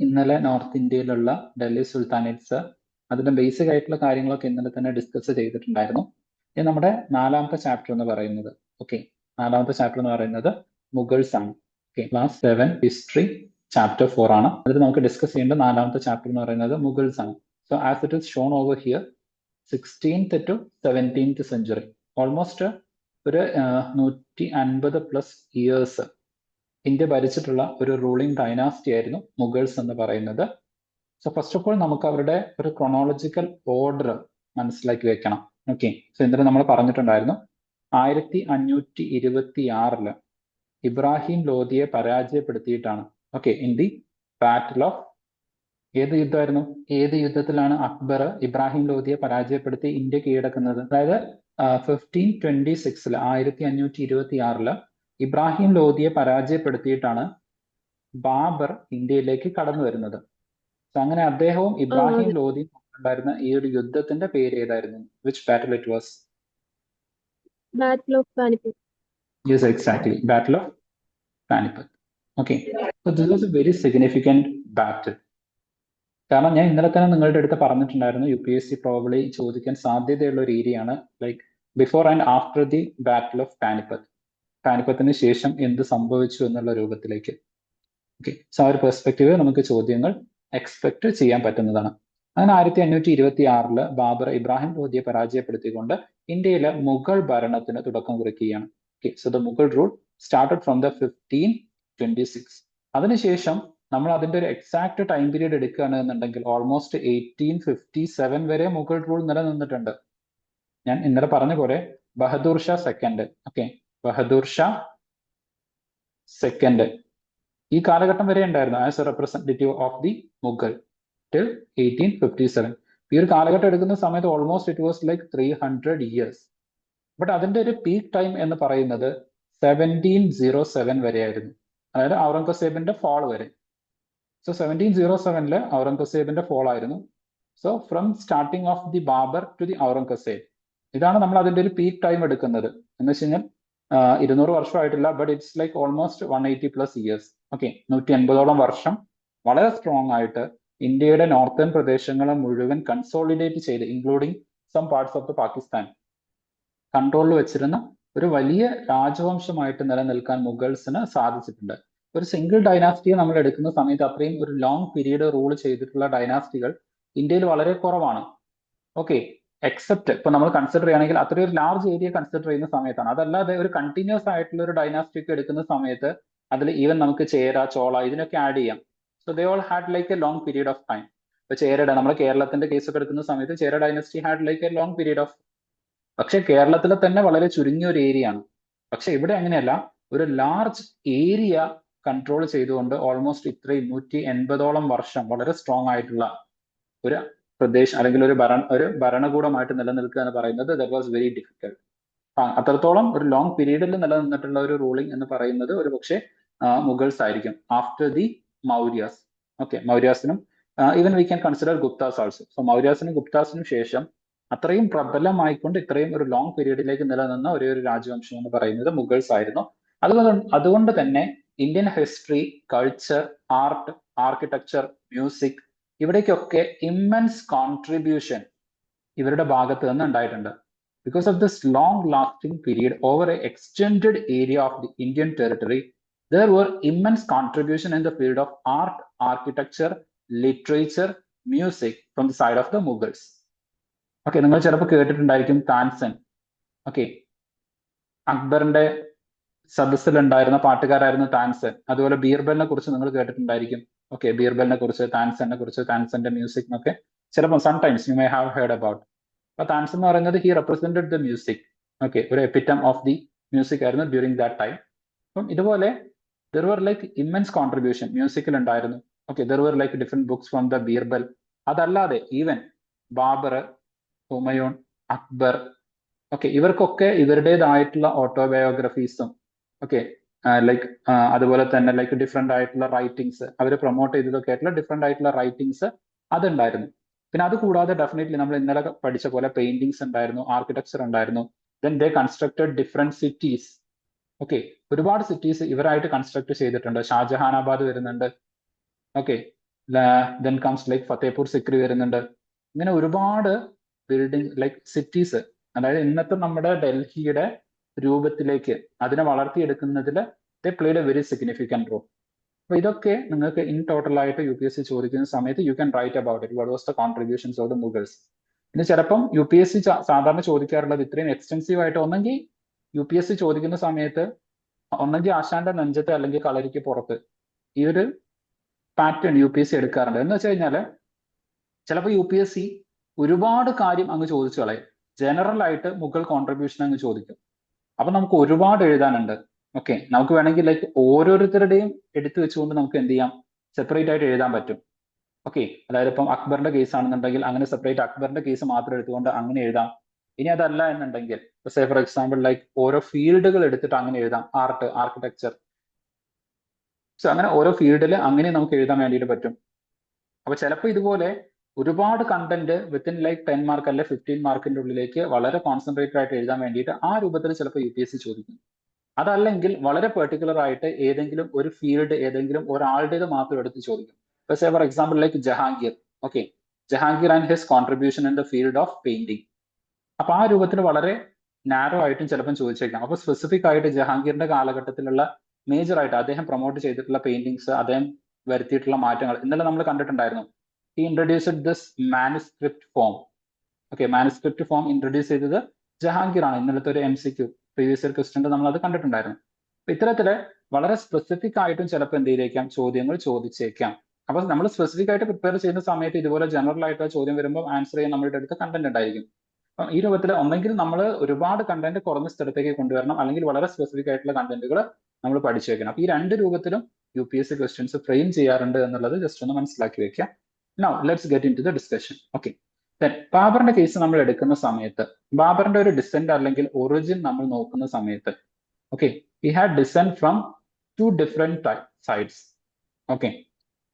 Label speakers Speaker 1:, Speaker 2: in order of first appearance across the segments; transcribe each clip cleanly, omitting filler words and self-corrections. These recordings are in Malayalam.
Speaker 1: ഇന്നലെ നോർത്ത് ഇന്ത്യയിലുള്ള ഡൽഹി സുൽത്താനേറ്റ്സ് അതിന്റെ ബേസിക് ആയിട്ടുള്ള കാര്യങ്ങളൊക്കെ ഇന്നലെ തന്നെ ഡിസ്കസ് ചെയ്തിട്ടുണ്ടായിരുന്നു. ഇത് നമ്മുടെ നാലാമത്തെ ചാപ്റ്റർ എന്ന് പറയുന്നത്. ഓക്കെ, നാലാമത്തെ ചാപ്റ്റർ എന്ന് പറയുന്നത് മുഗൾസ് ആണ്. ഓക്കെ, ക്ലാസ് 7 ഹിസ്റ്ററി ചാപ്റ്റർ 4 ആണ്. അതിൽ നമുക്ക് ഡിസ്കസ് ചെയ്യേണ്ട നാലാമത്തെ ചാപ്റ്റർ എന്ന് പറയുന്നത് മുഗൾസ് ആണ്. So as it is shown over here 16th to 17th century, almost ഒരു 150+ ഇയേഴ്സ് ഇന്ത്യ ഭരിച്ചിട്ടുള്ള ഒരു റൂളിംഗ് ഡൈനാസ്റ്റി ആയിരുന്നു മുഗൾസ് എന്ന് പറയുന്നത്. സോ ഫസ്റ്റ് ഓഫ് ഓൾ നമുക്ക് അവരുടെ ഒരു ക്രൊണോളജിക്കൽ ഓർഡർ മനസ്സിലാക്കി വെക്കണം. ഓക്കെ, സോ ഇന്നലെ നമ്മൾ പറഞ്ഞിട്ടുണ്ടായിരുന്നു 1526 ഇബ്രാഹിം ലോധിയെ പരാജയപ്പെടുത്തിയിട്ടാണ്, okay, in the battle of ഏത് യുദ്ധമായിരുന്നു? ഏത് യുദ്ധത്തിലാണ് അക്ബർ ഇബ്രാഹിം ലോധിയെ പരാജയപ്പെടുത്തി ഇന്ത്യ കീഴടക്കുന്നത്? അതായത് 1526 1526 ഇബ്രാഹിം ലോധിയെ പരാജയപ്പെടുത്തിയിട്ടാണ് ബാബർ ഇന്ത്യയിലേക്ക് കടന്നു വരുന്നത്. അങ്ങനെ അദ്ദേഹവും ഇബ്രാഹിം ലോധിയും ഉണ്ടായിരുന്ന ഈ ഒരു യുദ്ധത്തിന്റെ പേര് ഏതായിരുന്നു? Which battle it was?
Speaker 2: Battle of Panipat.
Speaker 1: Yes, exactly, Battle of Panipat. Okay, so this was a very significant battle. കാരണം ഞാൻ ഇന്നലെ തന്നെ നിങ്ങളുടെ അടുത്ത് പറഞ്ഞിട്ടുണ്ടായിരുന്നു, UPSC പ്രോബബ്ലി ചോദിക്കാൻ സാധ്യതയുള്ള ഒരു ഏരിയയാണ് like before and after the battle of Panipat. പാനിപ്പത്തിന് ശേഷം എന്ത് സംഭവിച്ചു എന്നുള്ള രൂപത്തിലേക്ക്. ഓക്കെ, സോ ആ ഒരു പെർസ്പെക്റ്റീവ് നമുക്ക് ചോദ്യങ്ങൾ എക്സ്പെക്ട് ചെയ്യാൻ പറ്റുന്നതാണ്. അങ്ങനെ 1526 ബാബർ ഇബ്രാഹിം ലോധിയെ പരാജയപ്പെടുത്തിക്കൊണ്ട് ഇന്ത്യയിലെ മുഗൾ ഭരണത്തിന് തുടക്കം കുറിക്കുകയാണ്. Okay, so the Mughal rule started from the 1526. അതിനുശേഷം നമ്മൾ അതിന്റെ ഒരു എക്സാക്ട് ടൈം പീരീഡ് എടുക്കുകയാണ് എന്നുണ്ടെങ്കിൽ ഓൾമോസ്റ്റ് 1857 വരെ മുഗൾ റൂൾ നിലനിന്നിട്ടുണ്ട്. ഞാൻ ഇന്നലെ പറഞ്ഞ പോലെ Bahadur Shah second, okay, Bahadur Shah second ഈ കാലഘട്ടം വരെ ഉണ്ടായിരുന്നു as a representative of the Mughal till 1857. ഈ ഒരു കാലഘട്ടം എടുക്കുന്ന സമയത്ത് almost it was like 300 years. But അതിന്റെ ഒരു പീക്ക് ടൈം എന്ന് പറയുന്നത് 1707 വരെയായിരുന്നു, അതായത് ഔറംഗസേബിന്റെ ഫോൾ വരെ. സോ 1707 ഔറംഗസേബിന്റെ ഫോൾ ആയിരുന്നു. So from starting of the Babur to the Aurangzeb, ഇതാണ് നമ്മൾ അതിന്റെ ഒരു പീക്ക് ടൈം എടുക്കുന്നത്. എന്ന് വെച്ച് കഴിഞ്ഞാൽ 200 വർഷമായിട്ടില്ല, but it's like almost 180+ years. Okay, 180ഓളം വർഷം വളരെ സ്ട്രോങ് ആയിട്ട് ഇന്ത്യയുടെ നോർത്തേൺ പ്രദേശങ്ങളെ മുഴുവൻ കൺസോളിഡേറ്റ് ചെയ്ത് including some parts of the Pakistan കൺട്രോളിൽ വെച്ചിരുന്ന ഒരു വലിയ രാജവംശമായിട്ട് നിലനിൽക്കാൻ മുഗൾസിന് സാധിച്ചിട്ടുണ്ട്. ഒരു സിംഗിൾ ഡൈനാസ്റ്റിയെ നമ്മൾ എടുക്കുന്ന സമയത്ത് അത്രയും ഒരു ലോങ് പീരീഡ് റൂൾ ചെയ്തിട്ടുള്ള ഡൈനാസ്റ്റികൾ ഇന്ത്യയിൽ വളരെ കുറവാണ്. ഓക്കെ, എക്സെപ്റ്റ് ഇപ്പൊ നമ്മൾ കൺസിഡർ ചെയ്യുകയാണെങ്കിൽ അത്രയും ഒരു ലാർജ് ഏരിയ കൺസിഡർ ചെയ്യുന്ന സമയത്താണ്. അതല്ലാതെ ഒരു കണ്ടിന്യൂസ് ആയിട്ടുള്ള ഒരു ഡൈനാസ്റ്റി ഒക്കെ എടുക്കുന്ന സമയത്ത് അതിൽ ഈവൻ നമുക്ക് ചേര, ചോള ഇതിനൊക്കെ ആഡ് ചെയ്യാം. So they all had like a long period of time. ഇപ്പൊ ചേരയുടെ നമ്മൾ കേരളത്തിന്റെ കേസ് ഒക്കെ എടുക്കുന്ന സമയത്ത് Chera dynasty had like a long period of, പക്ഷെ കേരളത്തിലെ തന്നെ വളരെ ചുരുങ്ങിയ ഒരു ഏരിയ ആണ്. പക്ഷെ ഇവിടെ അങ്ങനെയല്ല, ഒരു ലാർജ് ഏരിയ കൺട്രോൾ ചെയ്തുകൊണ്ട് ഓൾമോസ്റ്റ് ഇത്രയും 180ഓളം വർഷം വളരെ സ്ട്രോങ് ആയിട്ടുള്ള ഒരു പ്രദേശം അല്ലെങ്കിൽ ഒരു ഭരണകൂടമായിട്ട് നിലനിൽക്കുക എന്ന് പറയുന്നത് ദാറ്റ് വാസ് വെരി ഡിഫിക്കൽട്ട്. അത്രത്തോളം ഒരു ലോങ് പീരീഡിൽ നിലനിന്നിട്ടുള്ള ഒരു റൂളിംഗ് എന്ന് പറയുന്നത് ഒരു പക്ഷേ മുഗൾസ് ആയിരിക്കും ആഫ്റ്റർ ദി മൗര്യാസ്. ഓക്കെ, മൗര്യാസിനും even we can consider Guptas also. So മൗര്യാസിനും ഗുപ്താസിനും ശേഷം അത്രയും പ്രബലമായിക്കൊണ്ട് ഇത്രയും ഒരു ലോങ് പീരീഡിലേക്ക് നിലനിന്ന ഒരേ ഒരു രാജവംശം എന്ന് പറയുന്നത് മുഗൾസ് ആയിരുന്നു. അതുകൊണ്ട് തന്നെ Indian history, culture, art, architecture, music ഇവിടേക്കൊക്കെ ഇമ്മൻസ് കോൺട്രിബ്യൂഷൻ ഇവരുടെ ഭാഗത്ത് നിന്ന് ഉണ്ടായിട്ടുണ്ട്. Because of this long lasting period over a extended area of the Indian territory, there were immense contribution in the field of art, architecture, literature, music from the side of the Mughals. Okay, നിങ്ങൾ ചിലപ്പോൾ കേട്ടിട്ടുണ്ടായിരിക്കും താൻസൻ. ഓക്കെ, അക്ബറിന്റെ സദസ്സിലുണ്ടായിരുന്ന പാട്ടുകാരായിരുന്നു താൻസൻ. അതുപോലെ ബീർബലിനെ കുറിച്ച് നിങ്ങൾ കേട്ടിട്ടുണ്ടായിരിക്കും. ഓക്കെ, ബീർബലിനെ കുറിച്ച്, താൻസനെ കുറിച്ച്, താൻസന്റെ മ്യൂസിക് എന്നൊക്കെ ചിലപ്പോൾ sometimes you may have heard about. അപ്പൊ താൻസൻ എന്ന് പറയുന്നത് he represented the music. Okay, ഒരു എപ്പിറ്റം ഓഫ് ദി മ്യൂസിക് ആയിരുന്നു ഡ്യൂറിങ് ദാറ്റ് ടൈം. അപ്പം ഇതുപോലെ there were like immense contribution മ്യൂസിക്കിൽ ഉണ്ടായിരുന്നു. Okay, there were like different books from the Birbal. അതല്ലാതെ ഈവൻ ബാബർ, ഹുമയൂൺ, അക്ബർ, ഓക്കെ, ഇവർക്കൊക്കെ ഇവരുടേതായിട്ടുള്ള ഓട്ടോബയോഗ്രഫീസും ഓക്കെ ലൈക്ക് അതുപോലെ തന്നെ ലൈക്ക് ഡിഫറെന്റ് ആയിട്ടുള്ള റൈറ്റിംഗ്സ് അവർ പ്രൊമോട്ട് ചെയ്തതൊക്കെ ആയിട്ടുള്ള ഡിഫറെന്റ് ആയിട്ടുള്ള റൈറ്റിംഗ്സ് അതുണ്ടായിരുന്നു. പിന്നെ അത് കൂടാതെ ഡെഫിനറ്റ്ലി നമ്മൾ ഇന്നലെ പഠിച്ച പോലെ പെയിന്റിങ്സ് ഉണ്ടായിരുന്നു, ആർക്കിടെക്ചർ ഉണ്ടായിരുന്നു. then they constructed different cities. Okay, ഒരുപാട് സിറ്റീസ് ഇവരായിട്ട് കൺസ്ട്രക്ട് ചെയ്തിട്ടുണ്ട്. ഷാജഹാനാബാദ് വരുന്നുണ്ട്. Okay, then comes like Fatehpur Sikri വരുന്നുണ്ട്. ഇങ്ങനെ ഒരുപാട് ബിൽഡിംഗ് ലൈക്ക് സിറ്റീസ്, അതായത് ഇന്നത്തെ നമ്മുടെ ഡൽഹിയുടെ രൂപത്തിലേക്ക് അതിനെ വളർത്തിയെടുക്കുന്നതിൽ they played a very significant role. അപ്പൊ ഇതൊക്കെ നിങ്ങൾക്ക് ഇൻ ടോട്ടൽ ആയിട്ട് UPSC ചോദിക്കുന്ന സമയത്ത് you can write about it, what was the contributions of the Mughals. ഇനി ചിലപ്പം UPSC സാധാരണ ചോദിക്കാറുള്ളത് ഇത്രയും എക്സ്റ്റെൻസീവ് ആയിട്ട്, ഒന്നെങ്കിൽ UPSC ചോദിക്കുന്ന സമയത്ത് ഒന്നെങ്കിൽ ആശാന്റെ നെഞ്ചത്ത് അല്ലെങ്കിൽ കളരിക്ക് പുറത്ത് ഈ ഒരു പാറ്റേൺ UPSC എടുക്കാറുണ്ട്. എന്ന് വെച്ച് കഴിഞ്ഞാൽ ചിലപ്പോൾ UPSC ഒരുപാട് കാര്യം അങ്ങ് ചോദിച്ചു കളയും, ജനറൽ ആയിട്ട് മുഗൾ കോൺട്രിബ്യൂഷൻ അങ്ങ് ചോദിക്കും. അപ്പൊ നമുക്ക് ഒരുപാട് എഴുതാനുണ്ട്. ഓക്കെ, നമുക്ക് വേണമെങ്കിൽ ലൈക്ക് ഓരോരുത്തരുടെയും എടുത്തു വെച്ചുകൊണ്ട് നമുക്ക് എന്ത് ചെയ്യാം, സെപ്പറേറ്റ് ആയിട്ട് എഴുതാൻ പറ്റും. ഓക്കെ, അതായത് ഇപ്പം അക്ബറിന്റെ കേസ് ആണെന്നുണ്ടെങ്കിൽ അങ്ങനെ സെപ്പറേറ്റ് അക്ബറിന്റെ കേസ് മാത്രം എടുത്തുകൊണ്ട് അങ്ങനെ എഴുതാം. ഇനി അതല്ല എന്നുണ്ടെങ്കിൽ സേ ഫോർ എക്സാമ്പിൾ ലൈക്ക് ഓരോ ഫീൽഡുകൾ എടുത്തിട്ട് അങ്ങനെ എഴുതാം, ആർട്ട്, ആർക്കിടെക്ചർ. സോ അങ്ങനെ ഓരോ ഫീൽഡിൽ അങ്ങനെ നമുക്ക് എഴുതാൻ വേണ്ടിയിട്ട് പറ്റും. അപ്പൊ ചിലപ്പോൾ ഇതുപോലെ ഒരുപാട് കണ്ടന്റ് വിത്തിൻ ലൈക്ക് 10 മാർക്ക് അല്ലെ 15 മാർക്കിന്റെ ഉള്ളിലേക്ക് വളരെ കോൺസെൻട്രേറ്റഡ് ആയിട്ട് എഴുതാൻ വേണ്ടിയിട്ട് ആ രൂപത്തിൽ ചിലപ്പോൾ UPSC ചോദിക്കും. അതല്ലെങ്കിൽ വളരെ പെർട്ടിക്കുലർ ആയിട്ട് ഏതെങ്കിലും ഒരു ഫീൽഡ് ഏതെങ്കിലും ഒരാളുടേത് മാത്രം എടുത്ത് ചോദിക്കും. Say for example like Jahangir. Okay, Jahangir and his contribution in the field of painting. അപ്പൊ ആ രൂപത്തിൽ വളരെ നാരോ ആയിട്ടും ചിലപ്പം ചോദിച്ചേക്കാം. അപ്പൊ സ്പെസിഫിക് ആയിട്ട് ജഹാംഗീറിന്റെ കാലഘട്ടത്തിലുള്ള മേജർ ആയിട്ട് അദ്ദേഹം പ്രൊമോട്ട് ചെയ്തിട്ടുള്ള പെയിന്റിങ്സ്, അദ്ദേഹം വരുത്തിയിട്ടുള്ള മാറ്റങ്ങൾ ഇന്നലെ നമ്മൾ കണ്ടിട്ടുണ്ടായിരുന്നു. He introduced this manuscript form. Okay, manuscript form introduce ചെയ്തത് ജഹാംഗീർ ആണ്. ഇന്നലത്തെ ഒരു MCQ പ്രീവിയസ് ഇയർ ക്വസ്റ്റ്യൻ നമ്മൾ അത് കണ്ടിട്ടുണ്ടായിരുന്നു. അപ്പൊ ഇത്തരത്തില് വളരെ സ്പെസിഫിക് ആയിട്ടും ചിലപ്പോൾ എന്ത് ചെയ്തേക്കാം, ചോദ്യങ്ങൾ ചോദിച്ചേക്കാം. അപ്പൊ നമ്മൾ സ്പെസിഫിക് ആയിട്ട് പ്രിപ്പയർ ചെയ്യുന്ന സമയത്ത് ഇതുപോലെ ജനറൽ ആയിട്ടുള്ള ചോദ്യം വരുമ്പോൾ ആൻസർ ചെയ്യാൻ നമ്മുടെ അടുത്ത് കണ്ടന്റ് ഉണ്ടായിരിക്കും. അപ്പം ഈ രൂപത്തിൽ ഒന്നെങ്കിൽ നമ്മൾ ഒരുപാട് കണ്ടന്റ് കുറഞ്ഞ സ്ഥലത്തേക്ക് കൊണ്ടുവരണം, അല്ലെങ്കിൽ വളരെ സ്പെസിഫിക് ആയിട്ടുള്ള കണ്ടന്റുകൾ നമ്മൾ പഠിച്ചു വെക്കണം. അപ്പൊ ഈ രണ്ട് രൂപത്തിലും UPSC ക്വസ്റ്റ്യൻസ് ഫ്രെയിം ചെയ്യാറുണ്ട് എന്നുള്ളത് ജസ്റ്റ് ഒന്ന് മനസ്സിലാക്കി വെക്കാം. Now let's get in to the discussion. Okay, ബാബറിന്റെ കേസ് നമ്മൾ എടുക്കുന്ന സമയത്ത് ബാബറിന്റെ ഒരു ഡിസെന്റ് അല്ലെങ്കിൽ ഒറിജിൻ നമ്മൾ നോക്കുന്ന സമയത്ത്, okay, he had descent from 2 different sides. Okay,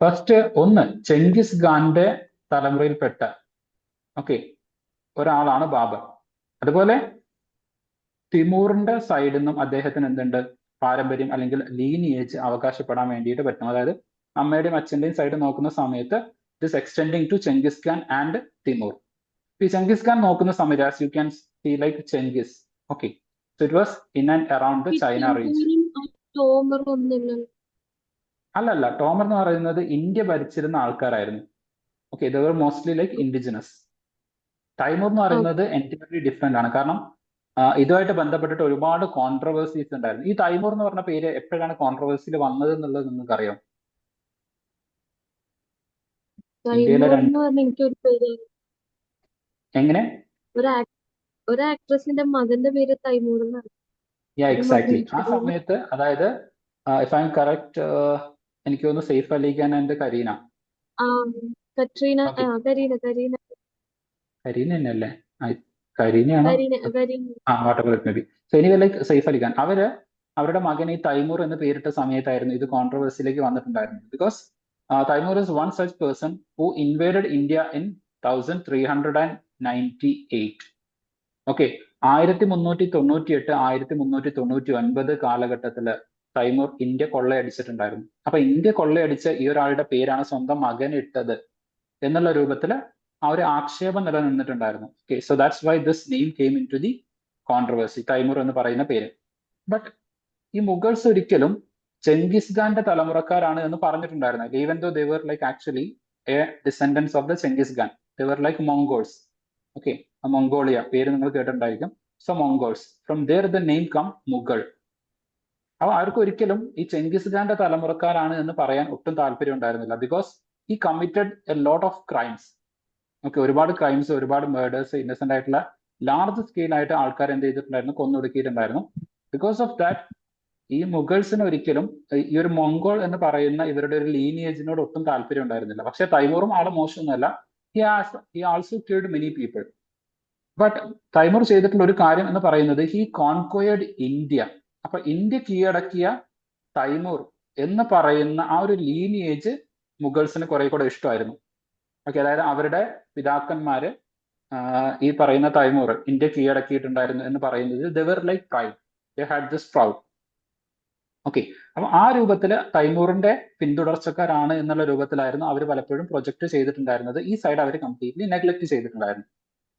Speaker 1: first ഒന്ന് ചെങ്കിസ് ഖാന്റെ തലമുറയിൽപ്പെട്ട ഒരാളാണ് ബാബർ. അതുപോലെ തിമൂറിന്റെ സൈഡിൽ നിന്നും അദ്ദേഹത്തിന് എന്തുണ്ട്, പാരമ്പര്യം അല്ലെങ്കിൽ ലീനിയേജ് അവകാശപ്പെടാൻ വേണ്ടിയിട്ട് പറ്റും. അതായത് അമ്മയുടെയും അച്ഛന്റെയും സൈഡ് നോക്കുന്ന സമയത്ത് this extending to Genghis Khan and Timur. ഈ ചെങ്കിസ് ഖാൻ നോക്കുന്ന സമയത്ത് as you can see like Genghis, okay, so it was in and around the China region. അല്ലല്ല, ടോമർ എന്ന് പറയുന്നത് ഇന്ത്യ ഭരിച്ചിരുന്ന ആൾക്കാരായിരുന്നു. Okay, they were mostly like indigenous. Timur എന്ന് പറയുന്നത് എൻറ്റയർലി ഡിഫറെന്റ് ആണ്. കാരണം ഇതുമായിട്ട് ബന്ധപ്പെട്ടിട്ട് ഒരുപാട് കോൺട്രവേഴ്സീസ് ഉണ്ടായിരുന്നു. ഈ തൈമൂർ എന്ന് പറഞ്ഞ പേര് എപ്പോഴാണ് കോൺട്രവേഴ്സിയിൽ വന്നത് എന്നുള്ളത് നിങ്ങൾക്ക് അറിയാം? എങ്ങനെ?
Speaker 2: ഒരു ആക്ട്രസിന്റെ മകന്റെ പേര് തൈമൂർ എന്നാണ്.
Speaker 1: എക്സാക്ട്ലി. ആ സമയത്ത് അതായത് ഇഫ് ഐ എം കറക്റ്റ്, എനിക്ക് തോന്നുന്നു സെയ്ഫ് അലി ഖാൻ ആൻഡ് കരീന. കരീന തന്നെയല്ലേ? കരീനയാണോ? So anyway like Saif Ali Khan, അവരുടെ മകൻ ഈ തൈമൂർ എന്ന് പേരിട്ട സമയത്തായിരുന്നു ഇത് കോൺട്രവേഴ്സിയിലേക്ക് വന്നിട്ടുണ്ടായിരുന്നു. Because Timur is one such person who invaded India in 1398. Okay, 1398 1399 കാലഘട്ടത്തില് തൈമൂർ ഇന്ത്യ കൊള്ളയടിച്ചിട്ടുണ്ടായിരുന്നു. അപ്പൊ ഇന്ത്യ കൊള്ളയടിച്ച ഈ ഒരാളുടെ പേരാണ് സ്വന്തം മകൻ ഇട്ടത് എന്നുള്ള രൂപത്തില് ആ ഒരു ആക്ഷേപം നിലനിന്നിട്ടുണ്ടായിരുന്നു. Okay, so that's why this name came in to the controversy, Taimur എന്ന് പറയുന്ന പേര്. ബട്ട് ഈ മുഗൾസ് ഒരിക്കലും ചെങ്കിസ് ഖാന്റെ തലമുറക്കാരാണ് എന്ന് പറഞ്ഞിട്ടുണ്ടായിരുന്നു. Even though they were like actually a descendants of the Genghis Khan, they were like Mongols. Okay, Mongolia പേര് നിങ്ങൾ കേട്ടിട്ടുണ്ടായിരിക്കും. So Mongols, from there the name come Mughal. അപ്പൊ അവർക്ക് ഒരിക്കലും ഈ ചെങ്കിസ് ഖാന്റെ തലമുറക്കാരാണ് എന്ന് പറയാൻ ഒട്ടും താല്പര്യം ഉണ്ടായിരുന്നില്ല. Because he committed a lot of crimes. Okay, ഒരുപാട് ക്രൈംസ്, ഒരുപാട് മേർഡേഴ്സ്, ഇന്നസെന്റ് ആയിട്ടുള്ള ലാർജ് സ്കെയിൽ ആയിട്ട് ആൾക്കാർ എന്ത് ചെയ്തിട്ടുണ്ടായിരുന്നു, കൊന്നൊടുക്കിയിട്ടുണ്ടായിരുന്നു. ബിക്കോസ് ഓഫ് ദാറ്റ് ഈ മുഗൾസിന് ഒരിക്കലും ഈ ഒരു മൊങ്കോൾ എന്ന് പറയുന്ന ഇവരുടെ ഒരു ലീനിയേജിനോട് ഒട്ടും താല്പര്യം ഉണ്ടായിരുന്നില്ല. പക്ഷെ തൈമൂറും ആളെ മോശമൊന്നുമല്ല. He also killed many people. But Taimur ചെയ്തിട്ടുള്ള ഒരു കാര്യം എന്ന് പറയുന്നത് ഹി കോൺക്വയർഡ് ഇന്ത്യ. അപ്പൊ ഇന്ത്യ കീഴടക്കിയ തൈമൂർ എന്ന് പറയുന്ന ആ ഒരു ലീനിയേജ് മുഗൾസിന് കുറെ കൂടെ ഇഷ്ടമായിരുന്നു. ഓക്കെ, അതായത് അവരുടെ പിതാക്കന്മാര് ഈ പറയുന്ന തൈമൂർ ഇന്ത്യ കീഴടക്കിയിട്ടുണ്ടായിരുന്നു എന്ന് പറയുന്നത് they were like pride, they had this proud. Okay, അപ്പൊ ആ രൂപത്തിൽ തൈമൂറിന്റെ പിന്തുടർച്ചക്കാരാണ് എന്നുള്ള രൂപത്തിലായിരുന്നു അവർ പലപ്പോഴും പ്രൊജക്ട് ചെയ്തിട്ടുണ്ടായിരുന്നത്. ഈ സൈഡ് അവർ കംപ്ലീറ്റ്ലി നെഗ്ലക്ട് ചെയ്തിട്ടുണ്ടായിരുന്നു.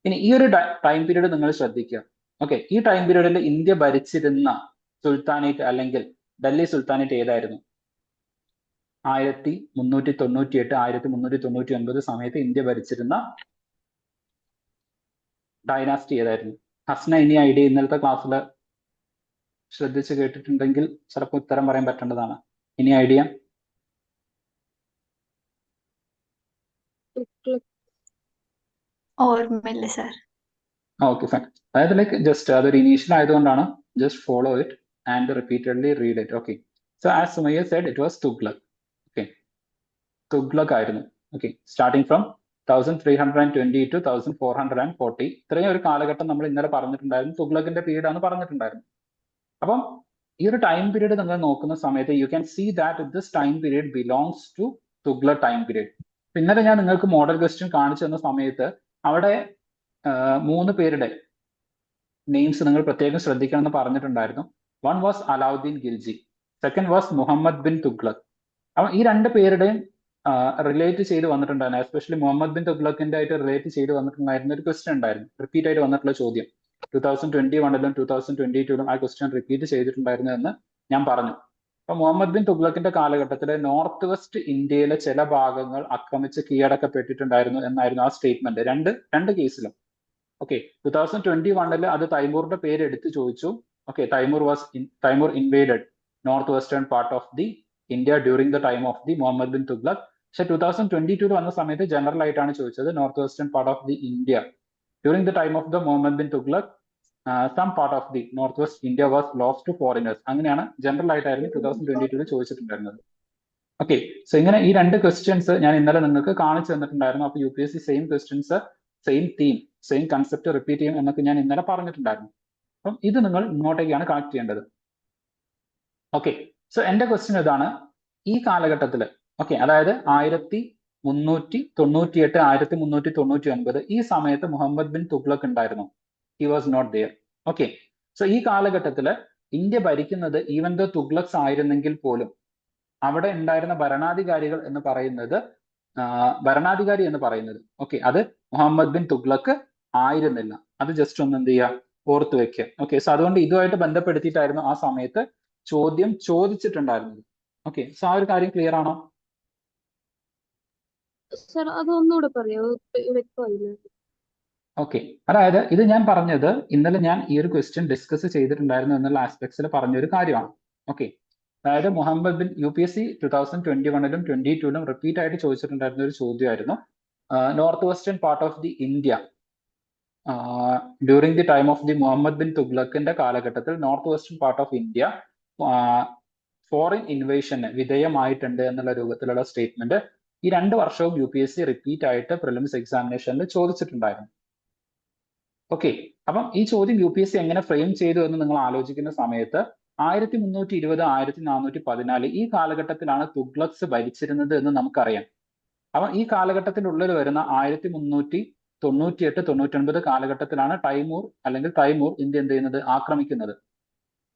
Speaker 1: ഇനി ഈ ഒരു ടൈം പീരീഡ് നിങ്ങൾ ശ്രദ്ധിക്കുക. ഓക്കെ, ഈ ടൈം പീരീഡിൽ ഇന്ത്യ ഭരിച്ചിരുന്ന സുൽത്താനേറ്റ് അല്ലെങ്കിൽ ഡൽഹി സുൽത്താനേറ്റ് ഏതായിരുന്നു? 1398 1399 സമയത്ത് ഇന്ത്യ ഭരിച്ചിരുന്ന ഡൈനാസ്റ്റി ഏതായിരുന്നു? ഹസ്ന, ഇനി ഐഡിയ ഇന്നലത്തെ ക്ലാസ്സിൽ ശ്രദ്ധിച്ച് കേട്ടിട്ടുണ്ടെങ്കിൽ ചിലപ്പോൾ ഉത്തരം പറയാൻ പറ്റേണ്ടതാണ്. ഇനി ഐഡിയ?
Speaker 2: തുഗ്ലക്.
Speaker 3: ഓർമ്മയില്ല സർ.
Speaker 1: Okay fine. അതായത് ലൈക്ക് ജസ്റ്റ് അതൊരു ഇനീഷ്യൽ ആയതുകൊണ്ടാണ്, just follow it and repeatedly read it. Okay, so as Sumayya said it was Tughlaq. Okay, Tughlaq ആയിരുന്നു. ഓക്കെ, സ്റ്റാർട്ടിങ് ഫ്രം 1320 to 1440 ഇത്രയും ഒരു കാലഘട്ടം നമ്മൾ ഇന്നലെ പറഞ്ഞിട്ടുണ്ടായിരുന്നു. തുഗ്ലക്കിന്റെ പീരീഡ് ആണ് പറഞ്ഞിട്ടുണ്ടായിരുന്നു. അപ്പം ഈ ഒരു ടൈം പീരീഡ് നിങ്ങൾ നോക്കുന്ന സമയത്ത് you can see that this time period belongs to Tughlaq time period. ഇന്നലെ ഞാൻ നിങ്ങൾക്ക് മോഡൽ ക്വസ്റ്റ്യൻ കാണിച്ചു തന്ന സമയത്ത് അവിടെ 3 പേരുടെ നെയിംസ് നിങ്ങൾ പ്രത്യേകം ശ്രദ്ധിക്കണം എന്ന് പറഞ്ഞിട്ടുണ്ടായിരുന്നു. One was Alauddin Khilji, second was Muhammad bin Tughlaq. അപ്പം ഈ 2 പേരുടെയും റിലേറ്റ് ചെയ്ത് വന്നിട്ടുണ്ടായിരുന്നു. എസ്പെഷ്യലി മുഹമ്മദ് ബിൻ തുഗ്ലക്കിന്റെ ആയിട്ട് റിലേറ്റ് ചെയ്ത് വന്നിട്ടുണ്ടായിരുന്ന ഒരു ക്വസ്റ്റ്യൻ ഉണ്ടായിരുന്നു, റിപ്പീറ്റ് ആയിട്ട് വന്നിട്ടുള്ള ചോദ്യം. 2021 2022 ആ ക്വസ്റ്റ്യൻ റിപ്പീറ്റ് ചെയ്തിട്ടുണ്ടായിരുന്നു എന്ന് ഞാൻ പറഞ്ഞു. അപ്പൊ മുഹമ്മദ് ബിൻ തുഗ്ലക്കിന്റെ കാലഘട്ടത്തിലെ നോർത്ത് വെസ്റ്റ് ഇന്ത്യയിലെ ചില ഭാഗങ്ങൾ ആക്രമിച്ച് കീഴടക്കപ്പെട്ടിട്ടുണ്ടായിരുന്നു എന്നായിരുന്നു ആ സ്റ്റേറ്റ്മെന്റ് രണ്ട് കേസിലും. ഓക്കെ, 2021 അത് തൈമൂറിന്റെ പേര് എടുത്ത് ചോദിച്ചു. Okay, Timur invaded north western part of the India during the time of the Muhammad bin Tughlaq. പക്ഷെ 2022 വന്ന സമയത്ത് ജനറൽ ആയിട്ടാണ് ചോദിച്ചത്, north western part of the India during the time of the Muhammad bin Tughlaq some part of the north west India was lost to foreigners. അങ്ങനെയാണ് ജനറൽ ആയിട്ടായിരുന്നു 2022 ചോദിച്ചിട്ടുണ്ടായിരുന്നത്. ഓക്കെ, സോ ഇങ്ങനെ ഈ 2 ക്വസ്റ്റ്യൻസ് ഞാൻ ഇന്നലെ നിങ്ങൾക്ക് കാണിച്ചു തന്നിട്ടുണ്ടായിരുന്നു. അപ്പൊ UPSC same questions, same theme, same concept repeat ചെയ്യും എന്നൊക്കെ ഞാൻ ഇന്നലെ പറഞ്ഞിട്ടുണ്ടായിരുന്നു. അപ്പം ഇത് നിങ്ങൾ ഇങ്ങോട്ടേക്കാണ് കണക്ട് ചെയ്യേണ്ടത്. ഓക്കെ, സോ എന്റെ ക്വസ്റ്റ്യൻ ഇതാണ്. ഈ കാലഘട്ടത്തിൽ, ഓക്കെ, അതായത് 1398 1399 ഈ സമയത്ത് മുഹമ്മദ് ബിൻ തുഗ്ലക് ഉണ്ടായിരുന്നു? He was not there. Okay, so ഈ കാലഘട്ടത്തിൽ ഇന്ത്യ ഭരിക്കുന്നത് ഈവൻ ദോ തുഗ്ലക്സ് ആയിരുന്നെങ്കിൽ പോലും അവിടെ ഉണ്ടായിരുന്ന ഭരണാധികാരി എന്ന് പറയുന്നത് ഓക്കെ, അത് മുഹമ്മദ് ബിൻ തുഗ്ലക്ക് ആയിരുന്നില്ല. അത് ജസ്റ്റ് ഒന്ന് എന്ത് ചെയ്യുക, ഓർത്ത് വെക്കുക. ഓക്കെ, സോ അതുകൊണ്ട് ഇതുമായിട്ട് ബന്ധപ്പെടുത്തിയിട്ടായിരുന്നു ആ സമയത്ത് ചോദ്യം ചോദിച്ചിട്ടുണ്ടായിരുന്നത്. ഓക്കെ, സോ ആ ഒരു കാര്യം ക്ലിയർ ആണോ?
Speaker 2: സർ അതൊന്നുകൂടെ പറയോ, വ്യക്തമായില്ല.
Speaker 1: ഓക്കെ, അതായത് ഇത് ഞാൻ പറഞ്ഞത് ഇന്നലെ ഞാൻ ഈ ഒരു ക്വസ്റ്റ്യൻ ഡിസ്കസ് ചെയ്തിട്ടുണ്ടായിരുന്നു എന്നുള്ള ആസ്പെക്ട്സിൽ പറഞ്ഞൊരു കാര്യമാണ്. ഓക്കെ, അതായത് മുഹമ്മദ് ബിൻ UPSC 2021 22 റിപ്പീറ്റ് ആയിട്ട് ചോദിച്ചിട്ടുണ്ടായിരുന്ന ഒരു ചോദ്യമായിരുന്നു, north western part of the India during the time of the Muhammad bin തുഗ്ലക്കിന്റെ കാലഘട്ടത്തിൽ north western part of India foreign ഇൻവേഷന് വിധേയമായിട്ടുണ്ട് എന്നുള്ള രൂപത്തിലുള്ള സ്റ്റേറ്റ്മെന്റ് ഈ 2 വർഷവും UPSC റിപ്പീറ്റ് ആയിട്ട് പ്രിലിംസ് എക്സാമിനേഷനിൽ ചോദിച്ചിട്ടുണ്ടായിരുന്നു. ഓക്കെ, അപ്പം ഈ ചോദ്യം UPSC എങ്ങനെ ഫ്രെയിം ചെയ്തു എന്ന് നിങ്ങൾ ആലോചിക്കുന്ന സമയത്ത് 1320 1414 ഈ കാലഘട്ടത്തിലാണ് തുഗ്ലക്സ് ഭരിച്ചിരുന്നത് എന്ന് നമുക്കറിയാം. അപ്പം ഈ കാലഘട്ടത്തിനുള്ളിൽ വരുന്ന 1398 99 കാലഘട്ടത്തിലാണ് തൈമൂർ ഇന്ത്യ എന്ത് ചെയ്യുന്നത്, ആക്രമിക്കുന്നത്.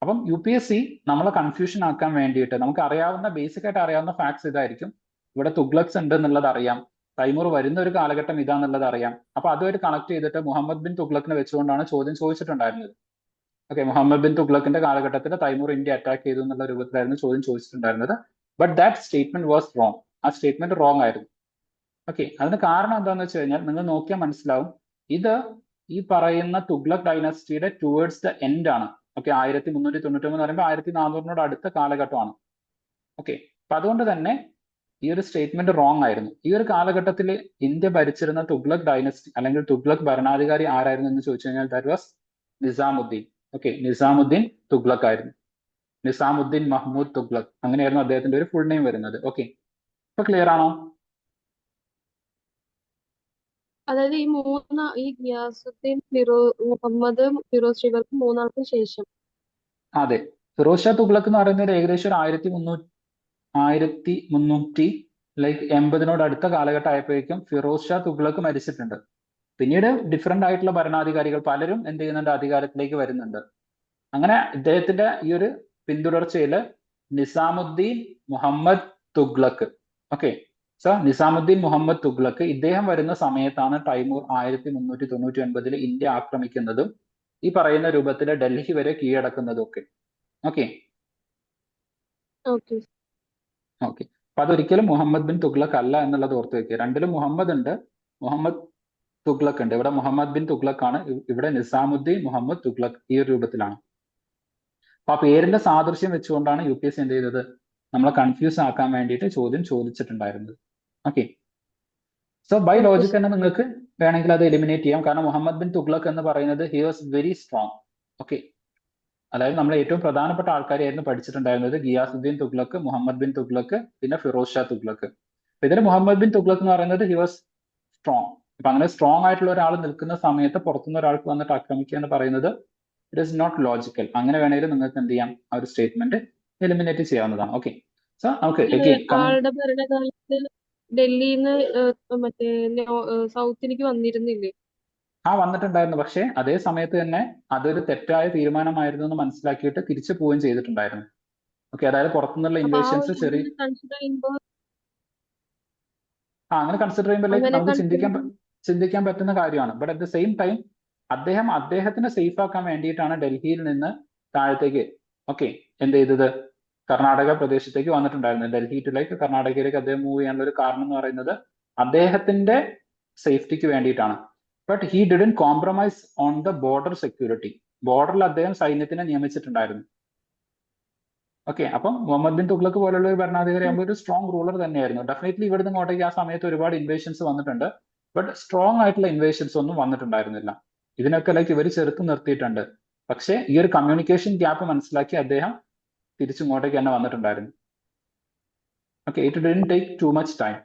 Speaker 1: അപ്പം UPSC നമ്മളെ കൺഫ്യൂഷൻ ആക്കാൻ വേണ്ടിയിട്ട് നമുക്ക് അറിയാവുന്ന ബേസിക് ആയിട്ട് അറിയാവുന്ന ഫാക്ട്സ് ഇതായിരിക്കും. ഇവിടെ തുഗ്ലക്സ് ഉണ്ട് എന്നുള്ളത് അറിയാം, തൈമൂർ വരുന്ന ഒരു കാലഘട്ടം ഇതാന്നുള്ളത് അറിയാം. അപ്പൊ അതുമായിട്ട് കണക്ട് ചെയ്തിട്ട് മുഹമ്മദ് ബിൻ തുഗ്ലക്കിനെ വെച്ചുകൊണ്ടാണ് ചോദ്യം ചോദിച്ചിട്ടുണ്ടായിരുന്നത്. ഓക്കെ, മുഹമ്മദ് ബിൻ തുഗ്ലക്കിന്റെ കാലഘട്ടത്തിൽ തൈമൂർ ഇന്ത്യ അറ്റാക്ക് ചെയ്തു എന്നുള്ള രൂപത്തിലായിരുന്നു ചോദ്യം ചോദിച്ചിട്ടുണ്ടായിരുന്നത്. But that statement was wrong. ആ സ്റ്റേറ്റ്മെന്റ് റോങ് ആയിരുന്നു. ഓക്കെ, അതിന് കാരണം എന്താണെന്ന് വെച്ച് കഴിഞ്ഞാൽ നിങ്ങൾ നോക്കിയാൽ മനസ്സിലാവും, ഇത് ഈ പറയുന്ന തുഗ്ലക് ഡൈനാസ്റ്റിയുടെ ടുവേർഡ്സ് ദ എൻഡ് ആണ്. ഓക്കെ, 1399 എന്ന് പറയുമ്പോൾ 1400 അടുത്ത കാലഘട്ടമാണ്. ഓക്കെ, അപ്പൊ അതുകൊണ്ട് തന്നെ ഈ ഒരു സ്റ്റേറ്റ്മെന്റ് റോങ് ആയിരുന്നു. ഈ ഒരു കാലഘട്ടത്തിൽ ഇന്ത്യ ഭരിച്ചിരുന്ന തുഗ്ലക് ഡൈനസ്റ്റി അല്ലെങ്കിൽ തുഗ്ലക് ഭരണാധികാരി ആരായിരുന്നു എന്ന് ചോദിച്ചു കഴിഞ്ഞാൽ that was Nizamuddin. Okay, Nizamuddin Tughlaq ആയിരുന്നു. നിസാമുദ്ദീൻ മഹ്മൂദ് തുഗ്ലക്, അങ്ങനെയായിരുന്നു അദ്ദേഹത്തിന്റെ ഒരു ഫുൾ നെയിം വരുന്നത്. ഓക്കെ, ഇപ്പൊ ക്ലിയർ ആണോ?
Speaker 2: അതായത് ഈ ഗിയാസുദ്ദീൻ മുഹമ്മദ് ഫിറോസ് ഇവർക്ക് 3 ശേഷം.
Speaker 1: അതെ, ഫിറോസ് ഷാ തുഗ്ലക് എന്ന് പറയുന്നത് ഏകദേശം ഒരു 1380 അടുത്ത കാലഘട്ടം ആയപ്പോഴേക്കും ഫിറോസ് ഷാ തുഗ്ലക് മരിച്ചിട്ടുണ്ട്. പിന്നീട് ഡിഫറെന്റ് ആയിട്ടുള്ള ഭരണാധികാരികൾ പലരും എന്ത് ചെയ്യുന്നുണ്ട്, അധികാരത്തിലേക്ക് വരുന്നുണ്ട്. അങ്ങനെ ഇദ്ദേഹത്തിന്റെ ഈ ഒരു പിന്തുടർച്ചയിൽ നിസാമുദ്ദീൻ മുഹമ്മദ് തുഗ്ലക്ക്. ഓക്കെ, സോ നിസാമുദ്ദീൻ മുഹമ്മദ് തുഗ്ലക്ക് ഇദ്ദേഹം വരുന്ന സമയത്താണ് തൈമൂർ 1399 ഇന്ത്യ ആക്രമിക്കുന്നതും ഈ പറയുന്ന രൂപത്തിൽ ഡൽഹി വരെ കീഴടക്കുന്നതും ഒക്കെ. Okay
Speaker 2: okay.
Speaker 1: ഓക്കെ, അപ്പൊ അതൊരിക്കലും മുഹമ്മദ് ബിൻ തുഗ്ലക്ക് അല്ല എന്നുള്ളത് ഓർത്ത് വെക്കുക. രണ്ടിലും മുഹമ്മദ് ഉണ്ട്, മുഹമ്മദ് തുഗ്ലക്ക് ഉണ്ട്. ഇവിടെ മുഹമ്മദ് ബിൻ തുഗ്ലക്ക് ആണ്, ഇവിടെ നിസാമുദ്ദീൻ മുഹമ്മദ് തുഗ്ലക്ക് ഈ ഒരു രൂപത്തിലാണ്. അപ്പൊ ആ പേരിന്റെ സാദൃശ്യം വെച്ചുകൊണ്ടാണ് UPSC എന്ത് ചെയ്തത്, നമ്മളെ കൺഫ്യൂസ് ആക്കാൻ വേണ്ടിയിട്ട് ചോദ്യം ചോദിച്ചിട്ടുണ്ടായിരുന്നത്. Okay, so by
Speaker 2: okay
Speaker 1: logic
Speaker 2: sir.
Speaker 1: തന്നെ നിങ്ങൾക്ക് വേണമെങ്കിൽ അത് എലിമിനേറ്റ് ചെയ്യാം. കാരണം മുഹമ്മദ് ബിൻ തുഗ്ലക്ക് എന്ന് പറയുന്നത് he was very strong. Okay, അതായത് നമ്മൾ ഏറ്റവും പ്രധാനപ്പെട്ട ആൾക്കാരെയായിരുന്നു പഠിച്ചിട്ടുണ്ടായിരുന്നത്, ഗിയാസുദ്ദീൻ തുഗ്ലക്ക്, മുഹമ്മദ് ബിൻ തുഗ്ലക്ക്, പിന്നെ ഫിറോസ് ഷാ തുഗ്ലക്ക്. അപ്പൊ ഇതിൽ മുഹമ്മദ് ബിൻ തുഗ്ലക്ക് എന്ന് പറയുന്നത് ഹി വാസ് സ്ട്രോങ്. അപ്പൊ അങ്ങനെ സ്ട്രോങ് ആയിട്ടുള്ള ഒരാൾ നിൽക്കുന്ന സമയത്ത് പുറത്തുനിന്ന് ഒരാൾക്ക് വന്നിട്ട് ആക്രമിക്കുക എന്ന് പറയുന്നത് ഇറ്റ് ഇസ് നോട്ട് ലോജിക്കൽ. അങ്ങനെ വേണമെങ്കിൽ നിങ്ങൾക്ക് എന്ത് ചെയ്യാം, ആ ഒരു സ്റ്റേറ്റ്മെന്റ് എലിമിനേറ്റ് ചെയ്യാവുന്നതാണ്. ഓക്കെ, സോ നമുക്ക് again
Speaker 2: ആളുടെ ഭരണകാലത്ത് ഡൽഹിന്ന് മറ്റേ സൗത്തിലേക്ക് വന്നിരുന്നില്ലേ?
Speaker 1: വന്നിട്ടുണ്ടായിരുന്നു. പക്ഷേ അതേ സമയത്ത് തന്നെ അതൊരു തെറ്റായ തീരുമാനമായിരുന്നു എന്ന് മനസ്സിലാക്കിയിട്ട് തിരിച്ചു പോവുകയും ചെയ്തിട്ടുണ്ടായിരുന്നു. ഓക്കെ, അതായത് പുറത്തുനിന്നുള്ള
Speaker 2: അപ്പൊ ആ
Speaker 1: ഇൻവേഷൻസ്
Speaker 2: ഒരു
Speaker 1: ചെറിയ
Speaker 2: കൺസിഡർ ചെയ്യുമ്പോൾ
Speaker 1: അങ്ങനെ കൺസിഡർ ചെയ്യുമ്പോൾ ലൈക്ക്
Speaker 2: അങ്ങനെ
Speaker 1: നമുക്ക്
Speaker 2: കൺസിഡർ
Speaker 1: ചിന്തിക്കാൻ പറ്റുന്ന കാര്യമാണ്. But at the same time അദ്ദേഹത്തിനെ സേഫ് ആക്കാൻ വേണ്ടിയിട്ടാണ് ഡൽഹിയിൽ നിന്ന് താഴത്തേക്ക് ഓക്കെ എന്ത് ചെയ്തത്, കർണാടക പ്രദേശത്തേക്ക് വന്നിട്ടുണ്ടായിരുന്നത്. ഡൽഹി ടു ലൈക്ക് കർണാടകയിലേക്ക് അദ്ദേഹം മൂവ് ചെയ്യാനുള്ള ഒരു കാരണം എന്ന് പറയുന്നത് അദ്ദേഹത്തിന്റെ സേഫ്റ്റിക്ക് വേണ്ടിയിട്ടാണ്. But he didn't compromise on the border security. ബോർഡറിൽ അദ്ദേഹം സൈന്യത്തിനെ നിയമിച്ചിട്ടുണ്ടായിരുന്നു. ഓക്കെ, അപ്പം മുഹമ്മദ് ബിൻ തുഗ്ലക്ക് പോലുള്ള ഒരു ഭരണാധികാരി ആകുമ്പോൾ ഒരു സ്ട്രോങ് റൂളർ തന്നെയായിരുന്നു. ഡെഫിനറ്റ്ലി ഇവിടുന്ന് ഇങ്ങോട്ടേക്ക് ആ സമയത്ത് ഒരുപാട് ഇൻവേഷൻസ് വന്നിട്ടുണ്ട്. ബട്ട് സ്ട്രോങ് ആയിട്ടുള്ള ഇൻവേഷൻസ് ഒന്നും വന്നിട്ടുണ്ടായിരുന്നില്ല. ഇതിനൊക്കെ ലൈക്ക് ഇവർ ചെറുത്ത് നിർത്തിയിട്ടുണ്ട്. പക്ഷേ ഈ ഒരു കമ്മ്യൂണിക്കേഷൻ ഗ്യാപ്പ് മനസ്സിലാക്കി അദ്ദേഹം തിരിച്ചിങ്ങോട്ടേക്ക് തന്നെ വന്നിട്ടുണ്ടായിരുന്നു. Okay, it didn't take too much time.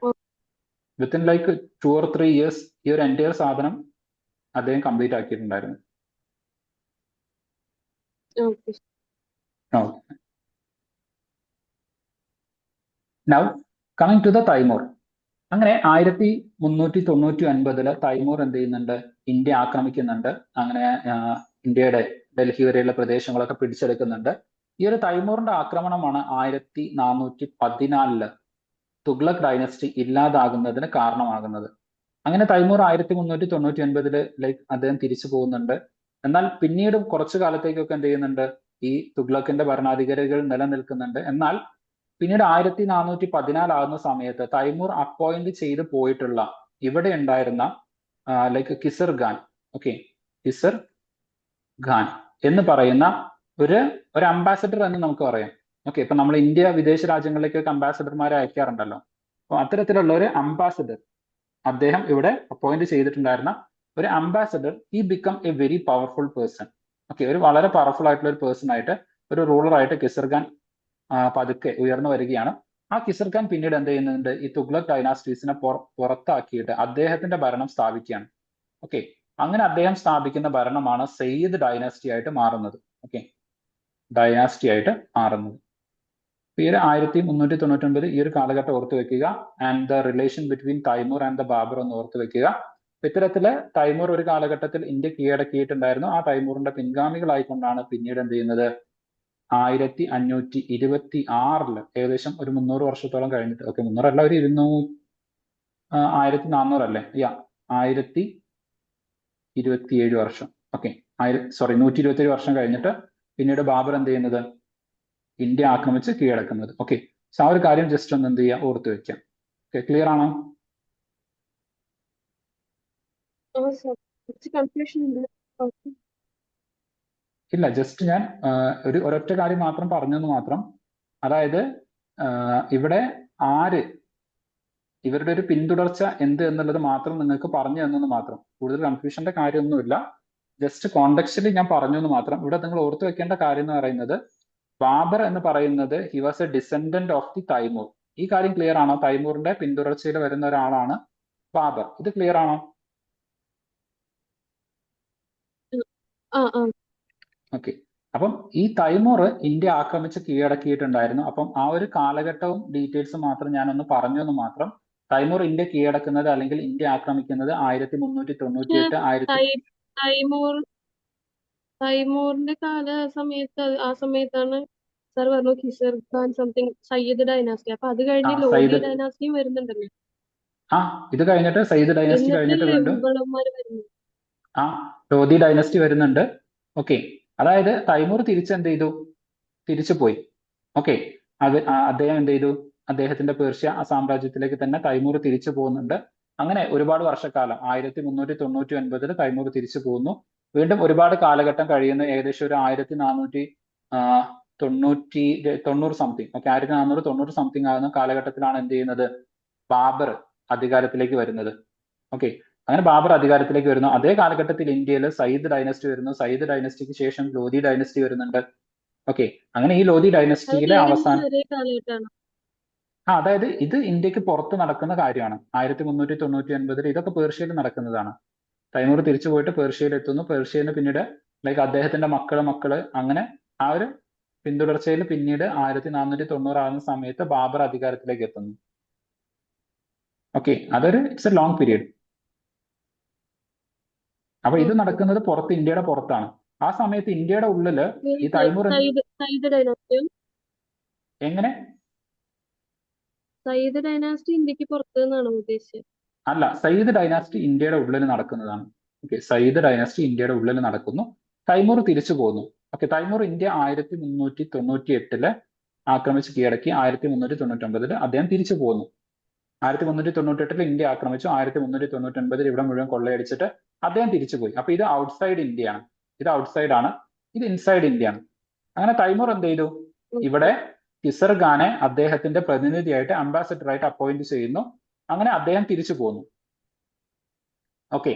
Speaker 1: Within like 2 or 3 years ഈ ഒരു എൻറ്റയർ സാധനം അദ്ദേഹം കംപ്ലീറ്റ് ആക്കിയിട്ടുണ്ടായിരുന്നു.
Speaker 2: Okay.
Speaker 1: Okay, now coming to the Taimur. അങ്ങനെ 1399 തൈമൂർ എന്ത് ചെയ്യുന്നുണ്ട്, ഇന്ത്യ ആക്രമിക്കുന്നുണ്ട്. അങ്ങനെ ഇന്ത്യയുടെ ഡൽഹി വരെയുള്ള പ്രദേശങ്ങളൊക്കെ പിടിച്ചെടുക്കുന്നുണ്ട്. ഈ ഒരു തൈമൂറിന്റെ ആക്രമണമാണ് 1414 തുഗ്ലക് ഡൈനസ്റ്റി ഇല്ലാതാകുന്നതിന് കാരണമാകുന്നത്. അങ്ങനെ തൈമൂർ 1399 ലൈക്ക് അദ്ദേഹം തിരിച്ചു പോകുന്നുണ്ട്. എന്നാൽ പിന്നീട് കുറച്ചു കാലത്തേക്കൊക്കെ എന്ത് ചെയ്യുന്നുണ്ട്, ഈ തുഗ്ലക്കിന്റെ ഭരണാധികാരികൾ നിലനിൽക്കുന്നുണ്ട്. എന്നാൽ പിന്നീട് 1414 ആകുന്ന സമയത്ത് തൈമൂർ അപ്പോയിന്റ് ചെയ്ത് പോയിട്ടുള്ള ഇവിടെ ഉണ്ടായിരുന്ന like kisser Khan, okay, kisser Khan എന്ന് പറയുന്ന ഒരു അംബാസഡർ എന്ന് നമുക്ക് പറയാം. ഓക്കെ, ഇപ്പൊ നമ്മൾ ഇന്ത്യ വിദേശ രാജ്യങ്ങളിലേക്കൊക്കെ അംബാസഡർമാരെ അയക്കാറുണ്ടല്ലോ. അപ്പൊ അത്തരത്തിലുള്ള ഒരു അംബാസഡർ അദ്ദേഹം ഇവിടെ അപ്പോയിന്റ് ചെയ്തിട്ടുണ്ടായിരുന്ന ഒരു അംബാസഡർ ഈ become A very powerful person. Okay, ഒരു വളരെ പവർഫുൾ ആയിട്ടുള്ള ഒരു പേഴ്സൺ ആയിട്ട്, ഒരു റൂളർ ആയിട്ട് കിസർ ഖാൻ പതുക്കെ ഉയർന്നു വരികയാണ്. ആ കിസർ ഖാൻ പിന്നീട് എന്ത് ചെയ്യുന്നുണ്ട്, ഈ തുഗ്ലക് ഡൈനാസ്റ്റീസിനെ പുറത്താക്കിയിട്ട് അദ്ദേഹത്തിന്റെ ഭരണം സ്ഥാപിക്കുകയാണ്. ഓക്കെ, അങ്ങനെ അദ്ദേഹം സ്ഥാപിക്കുന്ന ഭരണമാണ് സയ്യിദ് ഡൈനാസ്റ്റി ആയിട്ട് മാറുന്നത്. ഓക്കെ, ഡൈനാസ്റ്റി ആയിട്ട് മാറുന്നത്. ഈ ഒരു 1399 ഈ ഒരു കാലഘട്ടം ഓർത്ത് വെക്കുക. And the relation between Timur and the Babur എന്ന് ഓർത്ത് വെക്കുക. ഇത്തരത്തില് തൈമൂർ ഒരു കാലഘട്ടത്തിൽ ഇന്ത്യ കീഴടക്കിയിട്ടുണ്ടായിരുന്നു. ആ തൈമൂറിന്റെ പിൻഗാമികളായിക്കൊണ്ടാണ് പിന്നീട് എന്ത് ചെയ്യുന്നത്, 1526 ഏകദേശം ഒരു 300 വർഷത്തോളം കഴിഞ്ഞിട്ട്, ഓക്കെ 300 അല്ല, ഒരു 1400 അല്ലേ, 1027 വർഷം, ഓക്കെ 127 വർഷം കഴിഞ്ഞിട്ട് പിന്നീട് ബാബർ എന്ത് ചെയ്യുന്നത്, ഇന്ത്യ ആക്രമിച്ച് കീഴടക്കുന്നത്. ഓക്കെ, സോ ആ ഒരു കാര്യം ജസ്റ്റ് ഒന്ന് എന്ത് ചെയ്യുക, ഓർത്ത് വെക്കാം. ഓക്കെ, ക്ലിയർ ആണോ?
Speaker 2: കൺഫ്യൂഷൻ ഉണ്ട്. ഓക്കെ.
Speaker 1: ഇല്ല, ജസ്റ്റ് ഞാൻ ഒരൊറ്റ കാര്യം മാത്രം പറഞ്ഞെന്ന് മാത്രം. അതായത് ഇവിടെ ഇവരുടെ ഒരു പിന്തുടർച്ച എന്ത് എന്നുള്ളത് മാത്രം നിങ്ങൾക്ക് പറഞ്ഞു തന്നെന്ന് മാത്രം. കൂടുതൽ കൺഫ്യൂഷന്റെ കാര്യമൊന്നുമില്ല. ജസ്റ്റ് കോണ്ടെക്സ്റ്റിൽ ഞാൻ പറഞ്ഞു എന്ന് മാത്രം. ഇവിടെ നിങ്ങൾ ഓർത്ത് വെക്കേണ്ട കാര്യം എന്ന് പറയുന്നത്, ബാബർ എന്ന് പറയുന്നത് he was a descendant of the Timur. ഈ കാര്യം ക്ലിയർ ആണോ? തൈമൂറിന്റെ പിന്തുടർച്ചയിൽ വരുന്ന ഒരാളാണ് ബാബർ. ഇത് ക്ലിയർ ആണോ? ഓക്കെ, അപ്പം ഈ തൈമൂർ ഇന്ത്യ ആക്രമിച്ച് കീഴടക്കിയിട്ടുണ്ടായിരുന്നു. അപ്പം ആ ഒരു കാലഘട്ടവും ഡീറ്റെയിൽസ് മാത്രം ഞാനൊന്ന് പറഞ്ഞു എന്ന് മാത്രം. തൈമൂർ ഇന്ത്യ കീഴടക്കുന്നത് അല്ലെങ്കിൽ ഇന്ത്യ ആക്രമിക്കുന്നത് 1398
Speaker 2: തൈമൂറിന്റെ ആ സമയത്താണ് സാർ പറഞ്ഞു ഖിസർ ഖാൻ സംതിങ് സയ്യിദ് ഡൈനാസ്റ്റി. അപ്പൊ അത് കഴിഞ്ഞ് ലോധി
Speaker 1: സയ്യിദ്
Speaker 2: ഡൈനാസ്റ്റിയും വരുന്നുണ്ടല്ലോ.
Speaker 1: ഇത് കഴിഞ്ഞിട്ട് സയ്യിദ് ഡൈനസ്റ്റി കഴിഞ്ഞിട്ട്
Speaker 2: എന്നിട്ടല്ലേ
Speaker 1: വീണ്ടും
Speaker 2: മുഗളന്മാര് വരുന്നത്.
Speaker 1: ലോധി ഡൈനസ്റ്റി വരുന്നുണ്ട്. ഓക്കെ, അതായത് തൈമൂർ എന്ത് ചെയ്തു, തിരിച്ചു പോയി. ഓക്കെ, അദ്ദേഹം എന്ത് ചെയ്തു, അദ്ദേഹത്തിന്റെ പേർഷ്യ സാമ്രാജ്യത്തിലേക്ക് തന്നെ തൈമൂർ തിരിച്ചു പോകുന്നുണ്ട്. അങ്ങനെ ഒരുപാട് വർഷക്കാലം 1399 തൈമൂർ തിരിച്ചു പോകുന്നു. വീണ്ടും ഒരുപാട് കാലഘട്ടം കഴിയുന്നു, ഏകദേശം ഒരു 1490 സംതിങ്, ഓക്കെ, 1490 സംതിങ് ആകുന്ന കാലഘട്ടത്തിലാണ് എന്ത് ചെയ്യുന്നത്, ബാബർ അധികാരത്തിലേക്ക് വരുന്നത്. ഓക്കെ, അങ്ങനെ ബാബർ അധികാരത്തിലേക്ക് വരുന്നു. അതേ കാലഘട്ടത്തിൽ ഇന്ത്യയിൽ സയ്യിദ് ഡൈനസ്റ്റി വരുന്നു. സയ്യിദ് ഡൈനസ്റ്റിക്ക് ശേഷം ലോധി ഡൈനസ്റ്റി വരുന്നുണ്ട്. ഓക്കെ, അങ്ങനെ ഈ ലോധി ഡൈനസ്റ്റിയിലെ അവസാനം
Speaker 2: ഒരേ കാലഘട്ടമാണ്.
Speaker 1: അതായത് ഇത് ഇന്ത്യക്ക് പുറത്ത് നടക്കുന്ന കാര്യമാണ്. 1399 ഇതൊക്കെ പേർഷ്യയിൽ നടക്കുന്നതാണ്. തൈമൂർ തിരിച്ചു പോയിട്ട് പേർഷ്യയിൽ എത്തുന്നു. പേർഷ്യയിൽ നിന്ന് പിന്നീട് ലൈക്ക് അദ്ദേഹത്തിന്റെ മക്കള് അങ്ങനെ ആ ഒരു പിന്തുടർച്ചയിൽ പിന്നീട് 1490 ആകുന്ന സമയത്ത് ബാബർ അധികാരത്തിലേക്ക് എത്തുന്നു. Okay, it's A long period. അപ്പൊ ഇത് നടക്കുന്നത് പുറത്ത്, ഇന്ത്യയുടെ പുറത്താണ്. ആ സമയത്ത് ഇന്ത്യയുടെ ഉള്ളില് ഈ തൈമൂർ
Speaker 2: സയ്യിദ് ഡൈനാസ്റ്റിയും
Speaker 1: എങ്ങനെ
Speaker 2: സയ്യിദ് ഡൈനാസ്റ്റി ഇന്ത്യക്ക് പുറത്ത് എന്നാണോ ഉദ്ദേശിച്ചത്?
Speaker 1: അല്ല, സയ്യിദ് ഡൈനാസ്റ്റി ഇന്ത്യയുടെ ഉള്ളിൽ നടക്കുന്നതാണ്. ഓക്കെ, സയ്യിദ് ഡൈനാസ്റ്റി ഇന്ത്യയുടെ ഉള്ളിൽ നടക്കുന്നു. തൈമൂർ തിരിച്ചു പോകുന്നു. ഓക്കെ, തൈമൂർ ഇന്ത്യ 1398 ആക്രമിച്ച് കീഴടക്കി. 1399 അദ്ദേഹം തിരിച്ചു പോകുന്നു. 1398 ഇന്ത്യ ആക്രമിച്ചു. 1399 ഇവിടെ മുഴുവൻ കൊള്ളയടിച്ചിട്ട് അദ്ദേഹം തിരിച്ചുപോയി. അപ്പൊ ഇത് ഔട്ട്സൈഡ് ഇന്ത്യയാണ്, ഇത് ഔട്ട്സൈഡ് ആണ്, ഇത് ഇൻസൈഡ് ഇന്ത്യയാണ്. അങ്ങനെ തൈമൂർ എന്ത് ചെയ്തു, ഇവിടെ ഖിസർ ഖാനെ അദ്ദേഹത്തിന്റെ പ്രതിനിധിയായിട്ട് അംബാസഡറായിട്ട് അപ്പോയിന്റ് ചെയ്യുന്നു. അങ്ങനെ അദ്ദേഹം തിരിച്ചു പോന്നു. ഓക്കെ,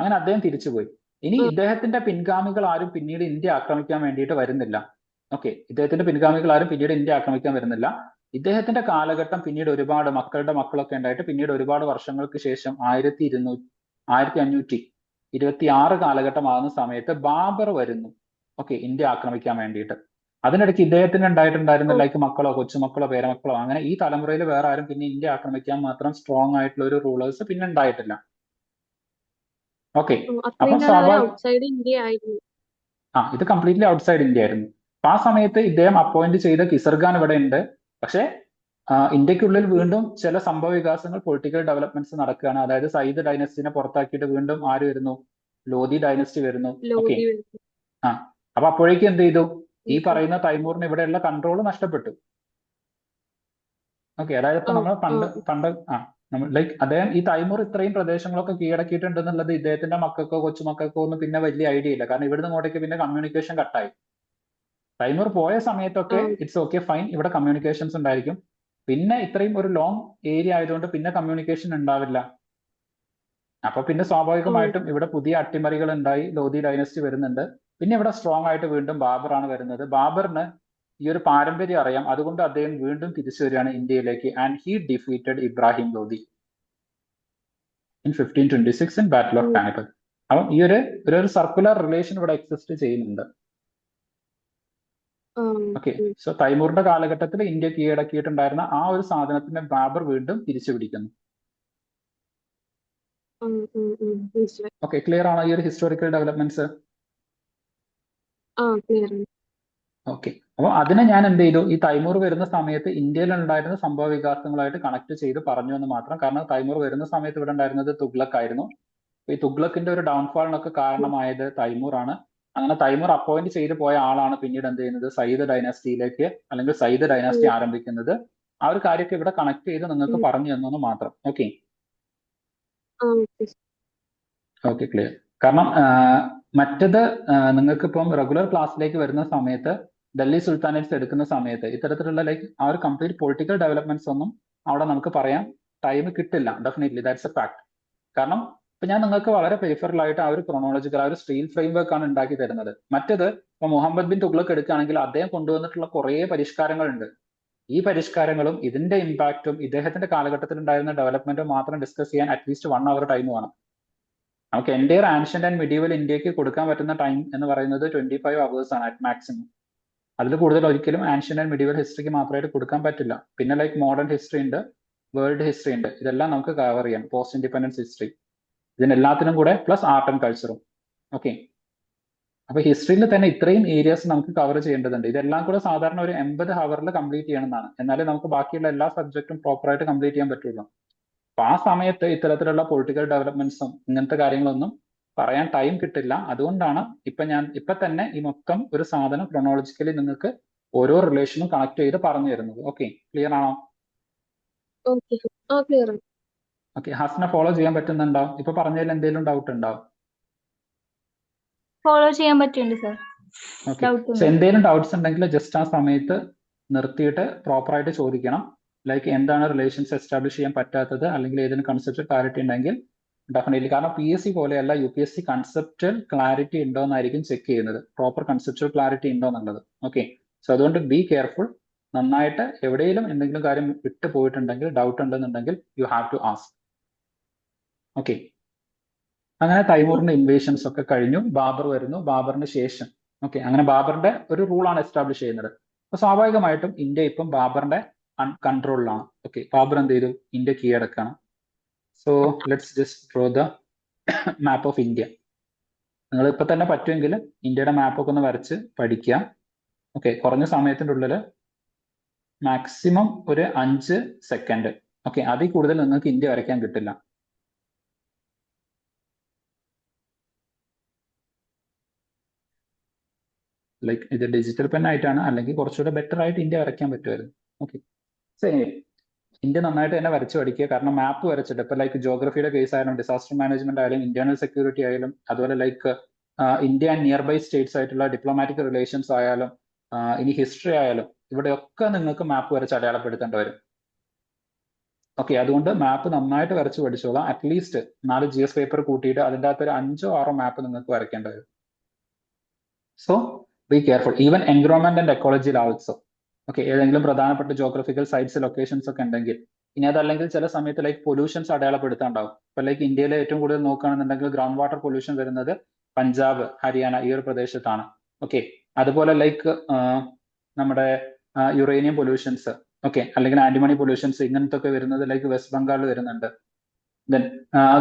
Speaker 1: അങ്ങനെ അദ്ദേഹം തിരിച്ചുപോയി. ഇനി ഇദ്ദേഹത്തിന്റെ പിൻഗാമികൾ ആരും പിന്നീട് ഇന്ത്യ ആക്രമിക്കാൻ വേണ്ടിയിട്ട് വരുന്നില്ല. ഓക്കെ, ഇദ്ദേഹത്തിന്റെ പിൻഗാമികൾ ആരും പിന്നീട് ഇന്ത്യ ആക്രമിക്കാൻ വരുന്നില്ല. ഇദ്ദേഹത്തിന്റെ കാലഘട്ടം പിന്നീട് ഒരുപാട് മക്കളൊക്കെ ഉണ്ടായിട്ട് പിന്നീട് ഒരുപാട് വർഷങ്ങൾക്ക് ശേഷം 1526 കാലഘട്ടമാകുന്ന സമയത്ത് ബാബർ വരുന്നു. ഓക്കെ, ഇന്ത്യ ആക്രമിക്കാൻ വേണ്ടിയിട്ട്. അതിനിടയ്ക്ക് ഇദ്ദേഹത്തിന് ഉണ്ടായിട്ടുണ്ടായിരുന്ന ലൈക്ക് മക്കളോ കൊച്ചുമക്കളോ പേരമക്കളോ അങ്ങനെ ഈ തലമുറയിൽ വേറെ ആരും പിന്നെ ഇന്ത്യ ആക്രമിക്കാൻ മാത്രം സ്ട്രോങ് ആയിട്ടുള്ള ഒരു റൂളേഴ്സ് പിന്നെ ഉണ്ടായിട്ടില്ല. ഓക്കെ, അപ്പൊ ഇത് കംപ്ലീറ്റ്ലി ഔട്ട്സൈഡ് ഇന്ത്യ ആയിരുന്നു. അപ്പൊ ആ സമയത്ത് ഇദ്ദേഹം അപ്പോയിന്റ് ചെയ്ത ഖിസർ ഖാൻ ഇവിടെ ഉണ്ട്. പക്ഷെ ഇന്ത്യക്കുള്ളിൽ വീണ്ടും ചില സംഭവ വികാസങ്ങൾ, പൊളിറ്റിക്കൽ ഡെവലപ്മെന്റ്സ് നടക്കുകയാണ്. അതായത് സയ്യിദ് ഡൈനസ്റ്റിനെ പുറത്താക്കിയിട്ട് വീണ്ടും ആര് വരുന്നു, ലോധി ഡൈനസ്റ്റി വരുന്നു. ഓക്കെ, അപ്പൊ അപ്പോഴേക്കും എന്ത് ചെയ്തു, ഈ പറയുന്ന തൈമൂറിന് ഇവിടെയുള്ള കൺട്രോൾ നഷ്ടപ്പെട്ടു. ഓക്കെ, അതായത് ഇപ്പൊ നമ്മൾ പണ്ട് ലൈക്ക് അദ്ദേഹം ഈ തൈമൂർ ഇത്രയും പ്രദേശങ്ങളൊക്കെ കീഴടക്കിയിട്ടുണ്ടെന്നുള്ളത് ഇദ്ദേഹത്തിന്റെ മക്കൾക്കോ കൊച്ചുമക്കൾക്കോ ഒന്നും പിന്നെ വലിയ ഐഡിയ ഇല്ല. കാരണം ഇവിടുന്ന് അങ്ങോട്ടേക്ക് പിന്നെ കമ്മ്യൂണിക്കേഷൻ കട്ടായി. തൈമൂർ പോയ സമയത്തൊക്കെ ഇറ്റ്സ് ഓക്കെ ഫൈൻ, ഇവിടെ കമ്മ്യൂണിക്കേഷൻസ് ഉണ്ടായിരിക്കും. പിന്നെ ഇത്രയും ഒരു ലോങ് ഏരിയ ആയതുകൊണ്ട് പിന്നെ കമ്മ്യൂണിക്കേഷൻ ഉണ്ടാവില്ല. അപ്പൊ പിന്നെ സ്വാഭാവികമായിട്ടും ഇവിടെ പുതിയ അട്ടിമറികൾ ഉണ്ടായി. ലോധി ഡൈനസ്റ്റി വരുന്നുണ്ട്. പിന്നെ ഇവിടെ സ്ട്രോങ് ആയിട്ട് വീണ്ടും ബാബറാണ് വരുന്നത്. ബാബറിന് ഈ ഒരു പാരമ്പര്യം അറിയാം. അതുകൊണ്ട് അദ്ദേഹം വീണ്ടും തിരിച്ചു വരികയാണ് ഇന്ത്യയിലേക്ക്. And he defeated Ibrahim Lodhi in 1526 in battle of Panipat. അപ്പം ഈ ഒരു സർക്കുലർ റിലേഷൻ ഇവിടെ എക്സിസ്റ്റ് ചെയ്യുന്നുണ്ട്. ഓക്കെ, സോ തൈമൂറിന്റെ കാലഘട്ടത്തിൽ ഇന്ത്യ കീഴടക്കിയിട്ടുണ്ടായിരുന്ന ആ ഒരു സാധനത്തിനെ ബാബർ വീണ്ടും തിരിച്ചു പിടിക്കുന്നു. ഓക്കെ, ക്ലിയർ ആണോ ഈ ഒരു ഹിസ്റ്റോറിക്കൽ ഡെവലപ്മെന്റ്സ്? ഓക്കെ, അപ്പൊ അതിനെ ഞാൻ എന്ത് ചെയ്തു, ഈ തൈമൂർ വരുന്ന സമയത്ത് ഇന്ത്യയിൽ ഉണ്ടായിരുന്ന സംഭവ വികാസങ്ങളായിട്ട് കണക്ട് ചെയ്ത് പറഞ്ഞു എന്ന് മാത്രം. കാരണം തൈമൂർ വരുന്ന സമയത്ത് ഇവിടെ ഉണ്ടായിരുന്നത് തുഗ്ലക്ക് ആയിരുന്നു. ഈ തുഗ്ലക്കിന്റെ ഒരു ഡൗൺഫാളിനൊക്കെ കാരണമായത് തൈമൂർ ആണ്. അങ്ങനെ തൈമൂർ അപ്പോയിന്റ് ചെയ്ത് പോയ ആളാണ് പിന്നീട് എന്ത് ചെയ്യുന്നത്, സയ്യിദ് ഡൈനാസ്റ്റിയിലേക്ക് അല്ലെങ്കിൽ സയ്യിദ് ഡൈനാസ്റ്റി ആരംഭിക്കുന്നത്. ആ ഒരു കാര്യമൊക്കെ ഇവിടെ കണക്ട് ചെയ്ത് നിങ്ങൾക്ക് പറഞ്ഞു തന്നു മാത്രം. Okay, okay, clear. കാരണം മറ്റത് നിങ്ങൾക്ക് ഇപ്പം റെഗുലർ ക്ലാസ്സിലേക്ക് വരുന്ന സമയത്ത് ഡൽഹി സുൽത്താനേറ്റ്സ് എടുക്കുന്ന സമയത്ത് ഇത്തരത്തിലുള്ള ലൈക്ക് ആ ഒരു കംപ്ലീറ്റ് പൊളിറ്റിക്കൽ ഡെവലപ്മെന്റ്സ് ഒന്നും അവിടെ നമുക്ക് പറയാൻ ടൈം കിട്ടില്ല. Definitely that's A fact. കാരണം ഇപ്പൊ ഞാൻ നിങ്ങൾക്ക് വളരെ പെരിഫറൽ ആയിട്ട് ആ ഒരു ക്രോണോളജിക്കൽ ആ ഒരു സ്റ്റീൽ ഫ്രെയിംവർക്ക് ആണ് ഉണ്ടാക്കി തരുന്നത്. മറ്റത് ഇപ്പൊ മുഹമ്മദ് ബിൻ തുഗ്ലക്ക് എടുക്കുകയാണെങ്കിൽ അദ്ദേഹം കൊണ്ടുവന്നിട്ടുള്ള കുറേ പരിഷ്കാരങ്ങളുണ്ട്. ഈ പരിഷ്കാരങ്ങളും ഇതിന്റെ ഇമ്പാക്റ്റും ഇദ്ദേഹത്തിന്റെ കാലഘട്ടത്തിൽ ഉണ്ടായിരുന്ന ഡെവലപ്മെന്റും മാത്രം ഡിസ്കസ് ചെയ്യാൻ അറ്റ്ലീസ്റ്റ് 1 hour ടൈം വേണം. നമുക്ക് എൻ്റെയർ ആൻഷ്യന്റ് ആൻഡ് മിഡീവൽ ഇന്ത്യക്ക് കൊടുക്കാൻ പറ്റുന്ന ടൈം എന്ന് പറയുന്നത് 25 hours ആണ് അറ്റ് മാക്സിമം. അതിൽ കൂടുതൽ ഒരിക്കലും ആൻഷ്യന്റ് ആൻഡ് മിഡീവൽ ഹിസ്റ്ററിക്ക് മാത്രമായിട്ട് കൊടുക്കാൻ പറ്റില്ല. പിന്നെ ലൈക്ക് മോഡേൺ ഹിസ്റ്ററി ഉണ്ട്, വേൾഡ് ഹിസ്റ്ററി ഉണ്ട്, ഇതെല്ലാം നമുക്ക് കവർ ചെയ്യാം. പോസ്റ്റ് ഇൻഡിപെൻഡൻസ് ഹിസ്റ്ററി, ഇതിനെല്ലാത്തിനും കൂടെ പ്ലസ് ആർട്ട് ആൻഡ് കൾച്ചറും. ഓക്കെ, അപ്പൊ ഹിസ്റ്ററിയിൽ തന്നെ ഇത്രയും ഏരിയാസ് നമുക്ക് കവർ ചെയ്യേണ്ടതുണ്ട്. ഇതെല്ലാം കൂടെ സാധാരണ ഒരു 80 ഹവറിൽ കംപ്ലീറ്റ് ചെയ്യണമെന്നാണ്. എന്നാലേ നമുക്ക് ബാക്കിയുള്ള എല്ലാ സബ്ജക്റ്റും പ്രോപ്പറായിട്ട് കംപ്ലീറ്റ് ചെയ്യാൻ പറ്റുള്ളൂ. അപ്പൊ ആ സമയത്ത് ഇത്തരത്തിലുള്ള പൊളിറ്റിക്കൽ ഡെവലപ്മെന്റ്സും ഇങ്ങനത്തെ കാര്യങ്ങളൊന്നും പറയാൻ ടൈം കിട്ടില്ല. അതുകൊണ്ടാണ് ഇപ്പൊ തന്നെ ഈ മൊത്തം ഒരു സാധനം ക്രൊണോളജിക്കലി നിങ്ങൾക്ക് ഓരോ റിലേഷനും കണക്ട് ചെയ്ത് പറഞ്ഞു തരുന്നത്. ഓക്കെ, ക്ലിയർ ആണോ?
Speaker 2: ഓക്കെ. ആ ക്ലിയർ ആണ്.
Speaker 1: ഓക്കെ, ഹസ്ന ഫോളോ ചെയ്യാൻ പറ്റുന്നുണ്ടോ? ഇപ്പൊ പറഞ്ഞതിൽ എന്തെങ്കിലും ഡൗട്ട് ഉണ്ടോ?
Speaker 3: ഫോളോ ചെയ്യാൻ പറ്റുന്നുണ്ട് സർ.
Speaker 1: ഓക്കെ,
Speaker 3: ഡൗട്ട്
Speaker 1: സോ
Speaker 3: ഉണ്ട്.
Speaker 1: എന്തെങ്കിലും ഡൗട്ട്സ് ഉണ്ടെങ്കിൽ ജസ്റ്റ് ആ സമയത്ത് നിർത്തിയിട്ട് പ്രോപ്പറായിട്ട് ചോദിക്കണം. ലൈക്ക് എന്താണ് റിലേഷൻസ് എസ്റ്റാബ്ലിഷ് ചെയ്യാൻ പറ്റാത്തത്, അല്ലെങ്കിൽ ഏതെങ്കിലും കൺസെപ്റ്റ് ക്ലാരിറ്റി ഉണ്ടെങ്കിൽ ഡെഫിനറ്റ്ലി. കാരണം PSC പോലെയല്ല, UPSC കൺസെപ്റ്റൽ ക്ലാരിറ്റി ഉണ്ടോ എന്നായിരിക്കും ചെക്ക് ചെയ്യുന്നത്, പ്രോപ്പർ കൺസെപ്റ്റൽ ക്ലാരിറ്റി ഉണ്ടോ എന്നുള്ളത്. ഓക്കെ, സോ അതുകൊണ്ട് ബി കെയർഫുൾ. നന്നായിട്ട് എവിടെയെങ്കിലും എന്തെങ്കിലും കാര്യം വിട്ടു പോയിട്ടുണ്ടെങ്കിൽ, ഡൗട്ട് ഉണ്ടെന്നുണ്ടെങ്കിൽ you have to ask. Okay, അങ്ങനെ തൈമൂറിന്റെ ഇൻവേഷൻസ് ഒക്കെ കഴിഞ്ഞു. ബാബർ വരുന്നു, ബാബറിന് ശേഷം ഓക്കെ, അങ്ങനെ ബാബറിന്റെ ഒരു റൂളാണ് എസ്റ്റാബ്ലിഷ് ചെയ്യുന്നത്. അപ്പൊ സ്വാഭാവികമായിട്ടും ഇന്ത്യ ഇപ്പം ബാബറിന്റെ കൺട്രോളിലാണ്. ഓക്കെ, ബാബർ എന്ത് ചെയ്തു? ഇന്ത്യ കീഴടക്കാണ്. So let's just draw the map of India. നിങ്ങൾ ഇപ്പൊ തന്നെ പറ്റുമെങ്കിൽ ഇന്ത്യയുടെ മാപ്പൊക്കെ ഒന്ന് വരച്ച് പഠിക്കുക. ഓക്കെ, കുറഞ്ഞ സമയത്തിന്റെ ഉള്ളിൽ മാക്സിമം ഒരു 5 സെക്കൻഡ്. ഓക്കെ, അതിൽ കൂടുതൽ നിങ്ങൾക്ക് ഇന്ത്യ വരയ്ക്കാൻ കിട്ടില്ല. ലൈക്ക് ഇത് ഡിജിറ്റൽ പെൻ ആയിട്ടാണ്, അല്ലെങ്കിൽ കുറച്ചുകൂടെ ബെറ്റർ ആയിട്ട് ഇന്ത്യ വരയ്ക്കാൻ പറ്റുമായിരുന്നു. ഓക്കെ, സോ ഇന്ത്യ നന്നായിട്ട് തന്നെ വരച്ചു പഠിക്കുക. കാരണം മാപ്പ് വരച്ചിട്ട് ഇപ്പൊ ലൈക്ക് ജോഗ്രഫിയുടെ കേസ് ആയാലും, ഡിസാസ്റ്റർ മാനേജ്മെന്റ് ആയാലും, ഇന്റേണൽ സെക്യൂരിറ്റി ആയാലും, അതുപോലെ like India and nearby states ആയിട്ടുള്ള ഡിപ്ലോമാറ്റിക് റിലേഷൻസ് ആയാലും, ഇനി ഹിസ്റ്ററി ആയാലും, ഇവിടെയൊക്കെ നിങ്ങൾക്ക് മാപ്പ് വരച്ച് അടയാളപ്പെടുത്തേണ്ടി വരും. ഓക്കെ, അതുകൊണ്ട് മാപ്പ് നന്നായിട്ട് വരച്ച് പഠിച്ചോളാം. അറ്റ്ലീസ്റ്റ് 4 GS പേപ്പർ കൂട്ടിയിട്ട് അതിൻ്റെ അകത്ത് ഒരു 5 or 6 മാപ്പ് നിങ്ങൾക്ക് വരയ്ക്കേണ്ടി വരും. So be careful. Even environment and എക്കോളജിയിൽ ആൾസോ. ഓക്കെ, ഏതെങ്കിലും പ്രധാനപ്പെട്ട ജോഗ്രഫിക്കൽ സൈറ്റ്സ്, ലൊക്കേഷൻസ് ഒക്കെ ഉണ്ടെങ്കിൽ, ഇനി അതല്ലെങ്കിൽ ചില സമയത്ത് ലൈക്ക് പൊല്യൂഷൻസ് അടയാളപ്പെടുത്താണ്ടാവും. ഇപ്പൊ ലൈക്ക് ഇന്ത്യയിലെ ഏറ്റവും കൂടുതൽ നോക്കുകയാണെന്നുണ്ടെങ്കിൽ ഗ്രൗണ്ട് വാട്ടർ പൊല്യൂഷൻ വരുന്നത് പഞ്ചാബ്, ഹരിയാന ഈ ഒരു പ്രദേശത്താണ്. ഓക്കെ, അതുപോലെ ലൈക്ക് നമ്മുടെ യുറേനിയം പൊല്യൂഷൻസ്, ഓക്കെ, അല്ലെങ്കിൽ ആന്റിമണി പൊല്യൂഷൻസ് ഇങ്ങനത്തെ ഒക്കെ വരുന്നത് ലൈക്ക് വെസ്റ്റ് ബംഗാളിൽ വരുന്നുണ്ട്. ദെൻ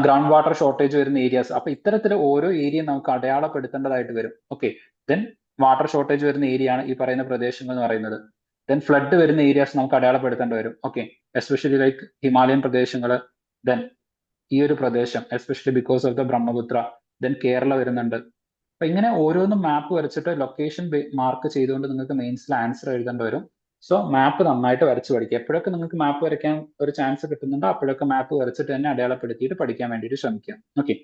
Speaker 1: ഗ്രൗണ്ട് വാട്ടർ ഷോർട്ടേജ് വരുന്ന ഏരിയാസ്. അപ്പൊ ഇത്തരത്തിൽ ഓരോ ഏരിയ നമുക്ക് അടയാളപ്പെടുത്തേണ്ടതായിട്ട് വരും. ഓക്കെ, ദെൻ വാട്ടർ ഷോർട്ടേജ് വരുന്ന ഏരിയ ആണ് ഈ പറയുന്ന പ്രദേശങ്ങൾ എന്ന് പറയുന്നത്. ദെൻ ഫ്ലഡ് വരുന്ന ഏരിയാസ് നമുക്ക് അടയാളപ്പെടുത്തേണ്ടി വരും. ഓക്കെ, എസ്പെഷ്യലി ലൈക്ക് ഹിമാലയൻ പ്രദേശങ്ങൾ, ദെൻ ഈ ഒരു പ്രദേശം especially because of the Brahmaputra, then Kerala വരുന്നുണ്ട്. അപ്പൊ ഇങ്ങനെ ഓരോന്നും മാപ്പ് വരച്ചിട്ട് ലൊക്കേഷൻ മാർക്ക് ചെയ്തുകൊണ്ട് നിങ്ങൾക്ക് മെയിൻസിൽ ആൻസർ എഴുതേണ്ടി വരും. സോ മാപ്പ് നന്നായിട്ട് വരച്ച് പഠിക്കുക. എപ്പോഴൊക്കെ നിങ്ങൾക്ക് മാപ്പ് വരയ്ക്കാൻ ഒരു ചാൻസ് കിട്ടുന്നുണ്ടോ അപ്പോഴൊക്കെ മാപ്പ് വരച്ചിട്ട് തന്നെ അടയാളപ്പെടുത്തിയിട്ട് പഠിക്കാൻ വേണ്ടിയിട്ട് ശ്രമിക്കുക. Okay,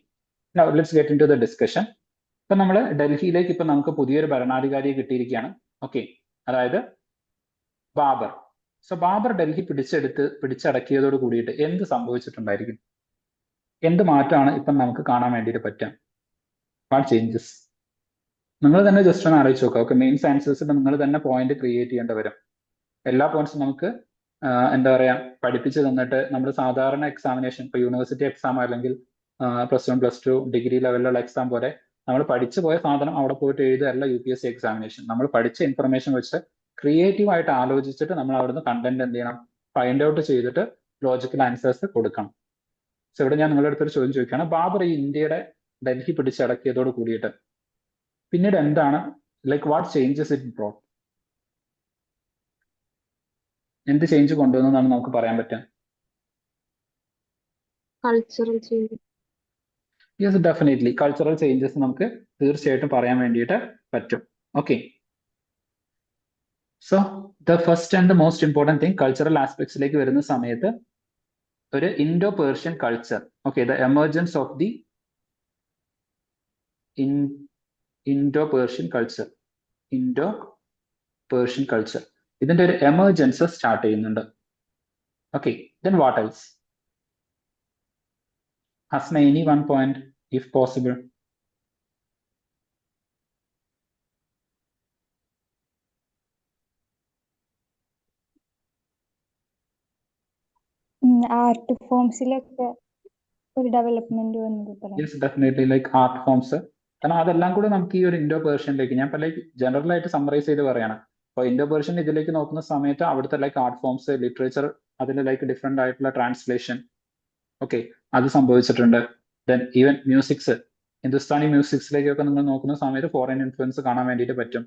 Speaker 1: let's get in to the discussion. ഇപ്പൊ നമ്മൾ ഡൽഹിയിലേക്ക് ഇപ്പൊ നമുക്ക് പുതിയൊരു ഭരണാധികാരിയെ കിട്ടിയിരിക്കുകയാണ്. ഓക്കെ, അതായത് ബാബർ. സോ ബാബർ ഡൽഹി പിടിച്ചടക്കിയതോട് കൂടിയിട്ട് എന്ത് സംഭവിച്ചിട്ടുണ്ടായിരിക്കും? എന്ത് മാറ്റമാണ് ഇപ്പം നമുക്ക് കാണാൻ വേണ്ടിയിട്ട് പറ്റുക? What changes? നിങ്ങൾ തന്നെ ജസ്റ്റ് ഒന്ന് ആലോചിച്ച് നോക്കുക. ഓക്കെ, മെയിൻ ആൻസേഴ്സിൽ നിങ്ങൾ തന്നെ പോയിന്റ് ക്രിയേറ്റ് ചെയ്യേണ്ടി വരും. എല്ലാ പോയിന്റ്സും നമുക്ക് എന്താ പറയാ പഠിപ്പിച്ച് തന്നിട്ട് നമ്മൾ സാധാരണ എക്സാമിനേഷൻ, ഇപ്പൊ യൂണിവേഴ്സിറ്റി എക്സാം അല്ലെങ്കിൽ +1 +2 ഡിഗ്രി ലെവലിലുള്ള എക്സാം പോലെ നമ്മൾ പഠിച്ചു പോയ സാധനം അവിടെ പോയിട്ട് എഴുതുകയല്ല UPSC എക്സാമിനേഷൻ. നമ്മൾ പഠിച്ച ഇൻഫർമേഷൻ വെച്ച് ക്രിയേറ്റീവ് ആയിട്ട് ആലോചിച്ചിട്ട് നമ്മൾ അവിടുന്ന് കണ്ടന്റ് എന്ത് ചെയ്യണം, ഫൈൻഡ് ഔട്ട് ചെയ്തിട്ട് ലോജിക്കൽ ആൻസേഴ്സ് കൊടുക്കണം. സോ ഇവിടെ ഞാൻ നിങ്ങളുടെ അടുത്തൊരു ചോദ്യം ചോദിക്കുകയാണ്. ബാബർ ഈ ഇന്ത്യയുടെ ഡൽഹി പിടിച്ചടക്കിയതോട് കൂടിയിട്ട് പിന്നീട് എന്താണ് like what changes it brought? എന്ത് ചേഞ്ച് കൊണ്ടുവന്നെന്നാണ് നമുക്ക് പറയാൻ പറ്റുക?
Speaker 2: Cultural change.
Speaker 1: Yes, definitely cultural changes നമുക്ക് തീർച്ചയായിട്ടും പറയാൻ വേണ്ടിയിട്ട് പറ്റും. Okay, so the first and the most important thing, cultural ആസ്പെക്ട്സിലേക്ക് വരുന്ന സമയത്ത് ഒരു Indo Persian culture. Okay, the emergence of the Indo Persian culture, ഇതിന്റെ ഒരു എമർജൻസ് സ്റ്റാർട്ട് ചെയ്യുന്നുണ്ട്. Okay, then what else? Hasna, any one point if possible?
Speaker 3: Art ഫോംസിലൊക്കെ ഒരു ഡെവലപ്മെന്റ് വന്നത്.
Speaker 1: Yes, definitely like art forms. കാരണം അതെല്ലാം കൂടെ നമുക്ക് ഈ ഒരു ഇൻഡോ പേർഷ്യനിലേക്ക്, ഞാൻ ഇപ്പൊ ലൈക്ക് ജനറൽ ആയിട്ട് സമ്മറൈസ് ചെയ്ത് പറയാണ്. അപ്പൊ ഇൻഡോ പേർഷ്യൻ ഇതിലേക്ക് നോക്കുന്ന സമയത്ത് അവിടുത്തെ ലൈക്ക് ആർട്ട് ഫോംസ്, ലിറ്ററേച്ചർ, അതിൽ ലൈക്ക് ഡിഫറെന്റ് ആയിട്ടുള്ള ട്രാൻസ്ലേഷൻ, ഓക്കെ, അത് സംഭവിച്ചിട്ടുണ്ട്. ദെൻ ഈവൻ മ്യൂസിക്സ്, ഹിന്ദുസ്ഥാനി മ്യൂസിക്സിലേക്കൊക്കെ നിങ്ങൾ നോക്കുന്ന സമയത്ത് ഫോറിൻ ഇൻഫ്ലുവൻസ് കാണാൻ വേണ്ടിയിട്ട് പറ്റും.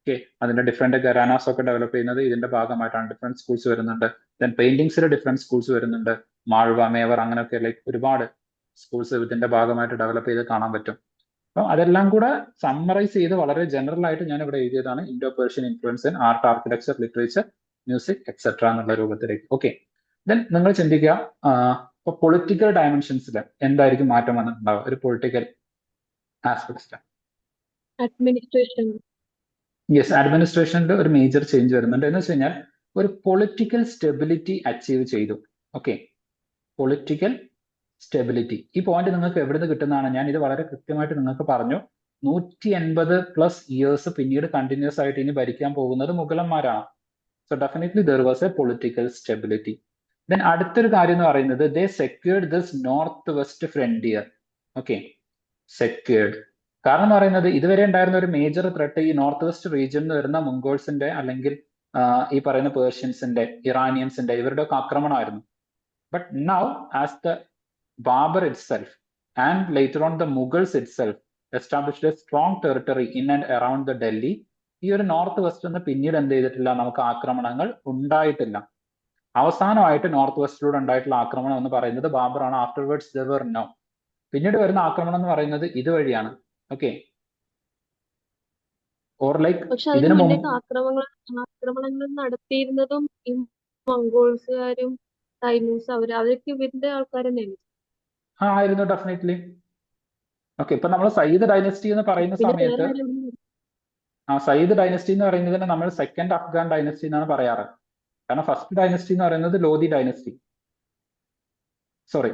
Speaker 1: ഓക്കെ, അതിന്റെ ഡിഫറെന്റ് ഘരാനാസ് ഒക്കെ ഡെവലപ്പ് ചെയ്യുന്നത് ഇതിന്റെ ഭാഗമായിട്ടാണ്. ഡിഫറെന്റ് സ്കൂൾസ് വരുന്നുണ്ട്. ദെൻ പെയിന്റിങ്സിൽ ഡിഫറെന്റ് സ്കൂൾസ് വരുന്നുണ്ട്. മാൾവ, മേവർ, അങ്ങനെയൊക്കെ ലൈക്ക് ഒരുപാട് സ്കൂൾസ് ഇതിന്റെ ഭാഗമായിട്ട് ഡെവലപ്പ് ചെയ്ത് കാണാൻ പറ്റും. അപ്പം അതെല്ലാം കൂടെ സമ്മറൈസ് ചെയ്ത് വളരെ ജനറൽ ആയിട്ട് ഞാൻ ഇവിടെ എഴുതിയതാണ് Indo Persian influence in art, architecture, literature, music etcetera എന്നുള്ള രൂപത്തിലേക്ക്. ഓക്കെ, ദെൻ നിങ്ങൾ ചിന്തിക്കുക, ഇപ്പൊ പൊളിറ്റിക്കൽ ഡയമെൻഷൻസിൽ എന്തായിരിക്കും മാറ്റം വന്നിട്ടുണ്ടാവുക ഒരു പൊളിറ്റിക്കൽ ആസ്പെക്ട്സിൽ?
Speaker 2: അഡ്മിനിസ്ട്രേഷൻ.
Speaker 1: യെസ്, അഡ്മിനിസ്ട്രേഷനിൽ ഒരു മേജർ ചേഞ്ച് വരുന്നുണ്ട്. എന്ന് വെച്ച് കഴിഞ്ഞാൽ ഒരു പൊളിറ്റിക്കൽ സ്റ്റെബിലിറ്റി അച്ചീവ് ചെയ്തു. Okay, political stability. ഈ പോയിന്റ് നിങ്ങൾക്ക് എവിടെ നിന്ന് കിട്ടുന്നതാണ്? ഞാൻ ഇത് വളരെ കൃത്യമായിട്ട് നിങ്ങൾക്ക് പറഞ്ഞു. 180+ ഇയേഴ്സ് പിന്നീട് കണ്ടിന്യൂസ് ആയിട്ട് ഇനി ഭരിക്കാൻ പോകുന്നത് മുഗളന്മാരാണ്. So definitely there was a political stability. Then അടുത്തൊരു കാര്യം എന്ന് പറയുന്നത് they secured this north west frontier. Okay, secured. കാരണം എന്ന് പറയുന്നത് ഇതുവരെ ഉണ്ടായിരുന്ന ഒരു മേജർ ത്രെട്ട് ഈ നോർത്ത് വെസ്റ്റ് റീജിയനിൽ നിന്ന് വരുന്ന മംഗോൾസിന്റെ അല്ലെങ്കിൽ ഈ പറയുന്ന പേർഷ്യൻസിന്റെ, ഇറാനിയൻസിന്റെ, ഇവരുടെ ഒക്കെ ആക്രമണമായിരുന്നു. But now as the Babar itself and later on the Mughals itself established a strong territory in and around the Delhi, ഈ ഒരു നോർത്ത് വെസ്റ്റ് നിന്ന് പിന്നീട് എന്ത് ചെയ്തിട്ടില്ല, നമുക്ക് ആക്രമണങ്ങൾ ഉണ്ടായിട്ടില്ല. അവസാനമായിട്ട് നോർത്ത് വെസ്റ്റിലൂടെ ഉണ്ടായിട്ടുള്ള ആക്രമണം എന്ന് പറയുന്നത് ബാബറാണ്. Afterwards there were no. പിന്നീട് വരുന്ന ആക്രമണം എന്ന് പറയുന്നത് ഇതുവഴിയാണ്. ഓക്കെ, ഓർ ലൈക്ക്
Speaker 2: പക്ഷെ അതിന്
Speaker 1: ഇതിനു
Speaker 2: മുന്നേ
Speaker 1: മുമ്പ്
Speaker 2: ആക്രമണങ്ങൾ നടത്തിയിരുന്നതും ഈ മംഗോൾസുകാരും തൈമൂസ് അവരൊക്കെ ഇവരുടെ ആൾക്കാർ തന്നെയാണ്.
Speaker 1: ആയിരുന്നു ഡെഫിനറ്റ്ലി. ഓക്കെ, ഇപ്പൊ നമ്മൾ സയ്യിദ് ഡൈനസ്റ്റി എന്ന് പറയുന്ന
Speaker 2: പിന്നെ വേറെ
Speaker 1: സമയത്ത്
Speaker 2: ആരും
Speaker 1: സയ്യിദ് ഡൈനസ്റ്റി എന്ന് പറയുന്നതിന് നമ്മൾ സെക്കൻഡ് അഫ്ഗാൻ ഡൈനസ്റ്റി എന്നാണ് പറയാറ്. കാരണം ഫസ്റ്റ് ഡൈനസ്റ്റി എന്ന് പറയുന്നത് Lodhi dynasty, sorry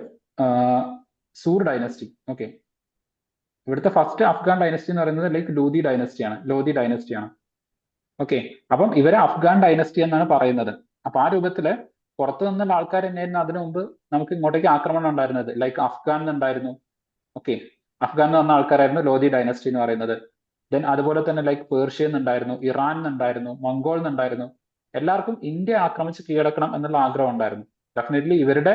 Speaker 1: Sur dynasty. Okay, ഇവിടുത്തെ ഫസ്റ്റ് അഫ്ഗാൻ ഡൈനസ്റ്റി എന്ന് പറയുന്നത് ലൈക്ക് ലോധി ഡൈനസ്റ്റിയാണ്. ഓക്കെ, അപ്പം ഇവരെ അഫ്ഗാൻ ഡൈനസ്റ്റി എന്നാണ് പറയുന്നത്. അപ്പൊ ആ രൂപത്തില് പുറത്തു നിന്നുള്ള ആൾക്കാർ തന്നെയായിരുന്നു അതിനു മുമ്പ് നമുക്ക് ഇങ്ങോട്ടേക്ക് ആക്രമണം ഉണ്ടായിരുന്നത്. ലൈക്ക് അഫ്ഗാൻ ഉണ്ടായിരുന്നു. ഓക്കെ, അഫ്ഗാനിൽ വന്ന ആൾക്കാരായിരുന്നു ലോധി ഡൈനസ്റ്റി എന്ന് പറയുന്നത്. ദെൻ അതുപോലെ തന്നെ ലൈക്ക് പേർഷ്യ ഉണ്ടായിരുന്നു, ഇറാൻ ഉണ്ടായിരുന്നു, മംഗോൾ ഉണ്ടായിരുന്നു. എല്ലാവർക്കും ഇന്ത്യ ആക്രമിച്ച് കീഴടക്കണം എന്നുള്ള ആഗ്രഹം ഉണ്ടായിരുന്നു. ഡെഫിനറ്റ്ലി ഇവരുടെ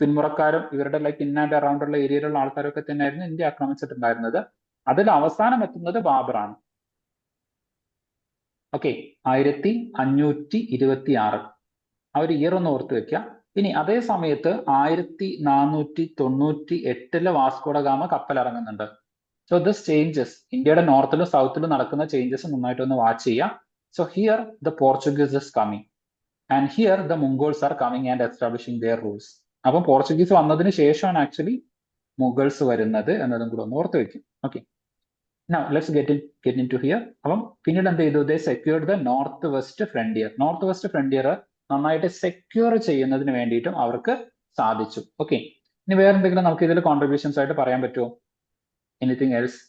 Speaker 1: പിന്മുറക്കാരും ഇവരുടെ ലൈക്ക് ഇൻ ആൻഡ് അറൌണ്ട് ഉള്ള ഏരിയയിലുള്ള ആൾക്കാരൊക്കെ തന്നെയായിരുന്നു ഇന്ത്യ ആക്രമിച്ചിട്ടുണ്ടായിരുന്നത്. അതിൽ അവസാനം എത്തുന്നത് ബാബറാണ്. ഓക്കെ, 1526 ആ ഒരു ഇയർ ഒന്ന് ഓർത്ത് വെക്കുക. ഇനി അതേ സമയത്ത് 1498 വാസ്കോഡ ഗാമ കപ്പൽ ഇറങ്ങുന്നുണ്ട്. സോ ദിസ് ചേഞ്ചസ് ഇന്ത്യയുടെ നോർത്തിലും സൗത്തിലും നടക്കുന്ന ചേഞ്ചസ് നന്നായിട്ടൊന്ന് വാച്ച് ചെയ്യുക. So here the Portuguese is coming and here the Mughals are coming and establishing their rules. അപ്പം പോർച്ചുഗീസ് വന്നതിന് ശേഷമാണ് ആക്ച്വലി മുഗൾസ് വരുന്നത് എന്നതും കൂടെ ഒന്ന് ഓർത്ത് വെക്കും. Okay, now let's get into here. അപ്പം പിന്നീട് എന്ത് ചെയ്തു? They secured the north west frontier. North west frontier നന്നായിട്ട് സെക്യൂർ ചെയ്യുന്നതിന് വേണ്ടിയിട്ടും അവർക്ക് സാധിച്ചു. ഓക്കെ, ഇനി വേറെ എന്തെങ്കിലും നമുക്ക് ഇതിൽ കോൺട്രിബ്യൂഷൻസ് ആയിട്ട് പറയാൻ പറ്റുമോ? Anything else?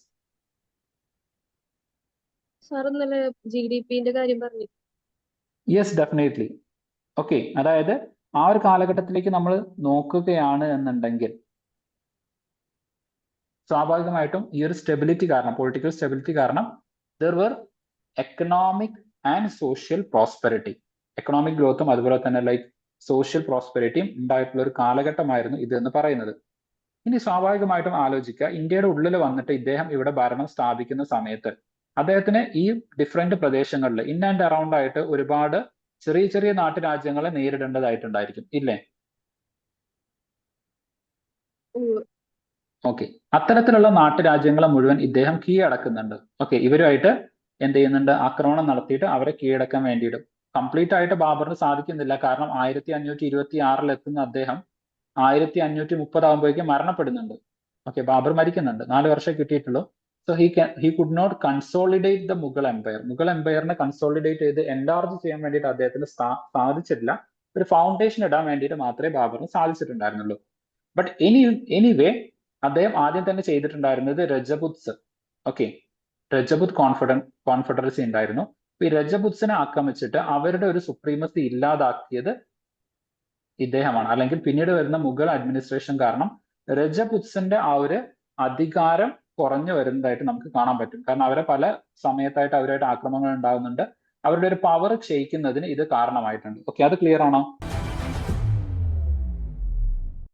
Speaker 2: സാർ ഇന്നലെ GDP-ന്റെ കാര്യം പറഞ്ഞു.
Speaker 1: Yes, definitely. ഓക്കെ, അതായത് ആ ഒരു കാലഘട്ടത്തിലേക്ക് നമ്മൾ നോക്കുകയാണ് എന്നുണ്ടെങ്കിൽ സ്വാഭാവികമായിട്ടും ഈ ഒരു സ്റ്റെബിലിറ്റി കാരണം, പൊളിറ്റിക്കൽ സ്റ്റെബിലിറ്റി കാരണം there were economic and social prosperity, economic ഗ്രോത്തും അതുപോലെ തന്നെ ലൈക്ക് സോഷ്യൽ പ്രോസ്പെരിറ്റിയും ഉണ്ടായിട്ടുള്ള ഒരു കാലഘട്ടമായിരുന്നു ഇത് എന്ന് പറയുന്നത്. ഇനി സ്വാഭാവികമായിട്ടും ആലോചിക്കുക, ഇന്ത്യയുടെ ഉള്ളിൽ വന്നിട്ട് ഇദ്ദേഹം ഇവിടെ ഭരണം സ്ഥാപിക്കുന്ന സമയത്ത് അദ്ദേഹത്തിന് ഈ ഡിഫറെന്റ് പ്രദേശങ്ങളിൽ ഇൻ ആൻഡ് അറൌണ്ട് ആയിട്ട് ഒരുപാട് ചെറിയ ചെറിയ നാട്ടുരാജ്യങ്ങളെ നേരിടേണ്ടതായിട്ടുണ്ടായിരിക്കും, ഇല്ലേ? ഓക്കെ, അത്തരത്തിലുള്ള നാട്ടുരാജ്യങ്ങളെ മുഴുവൻ ഇദ്ദേഹം കീഴടക്കുന്നുണ്ട്. ഓക്കെ, ഇവരുമായിട്ട് എന്ത് ചെയ്യുന്നുണ്ട്? ആക്രമണം നടത്തിയിട്ട് അവരെ കീഴടക്കാൻ വേണ്ടിയിട്ട്. കംപ്ലീറ്റ് ആയിട്ട് ബാബറിന് സാധിക്കുന്നില്ല. കാരണം 1526 എത്തുന്ന അദ്ദേഹം 1530 ആകുമ്പോഴേക്കും മരണപ്പെടുന്നുണ്ട്. ഓക്കെ, ബാബർ മരിക്കുന്നുണ്ട്. 4 വർഷം കിട്ടിയിട്ടുള്ളൂ. So he could not consolidate the Mughal empire. Mughal എംപയറിനെ കൺസോളിഡേറ്റ് ചെയ്ത് എൻലാർജ് ചെയ്യാൻ വേണ്ടിയിട്ട് അദ്ദേഹത്തിന് സാധിച്ചിട്ടില്ല. ഒരു ഫൗണ്ടേഷൻ ഇടാൻ വേണ്ടിയിട്ട് മാത്രമേ ബാബറിന് സാധിച്ചിട്ടുണ്ടായിരുന്നുള്ളൂ. ബട്ട് എനിവേ അദ്ദേഹം ആദ്യം തന്നെ ചെയ്തിട്ടുണ്ടായിരുന്നത് രജപുത്സ്. ഓക്കെ, രജപുത് കോൺഫെഡറസി ഉണ്ടായിരുന്നു. ഈ രജപുത്സിനെ ആക്രമിച്ചിട്ട് അവരുടെ ഒരു സുപ്രീമസി ഇല്ലാതാക്കിയത് ഇദ്ദേഹമാണ്. അല്ലെങ്കിൽ പിന്നീട് വരുന്ന മുഗൾ അഡ്മിനിസ്ട്രേഷൻ കാരണം രജപുത്സിന്റെ ആ ഒരു അധികാരം കുറഞ്ഞു വരുന്നതായിട്ട് നമുക്ക് കാണാൻ പറ്റും. കാരണം അവരെ പല സമയത്തായിട്ട് അവരായിട്ട് ആക്രമണങ്ങൾ ഉണ്ടാകുന്നുണ്ട്. അവരുടെ ഒരു പവർ ക്ഷയിക്കുന്നതിന് ഇത് കാരണമായിട്ടുണ്ട്. ഓക്കെ, അത് ക്ലിയർ ആണോ?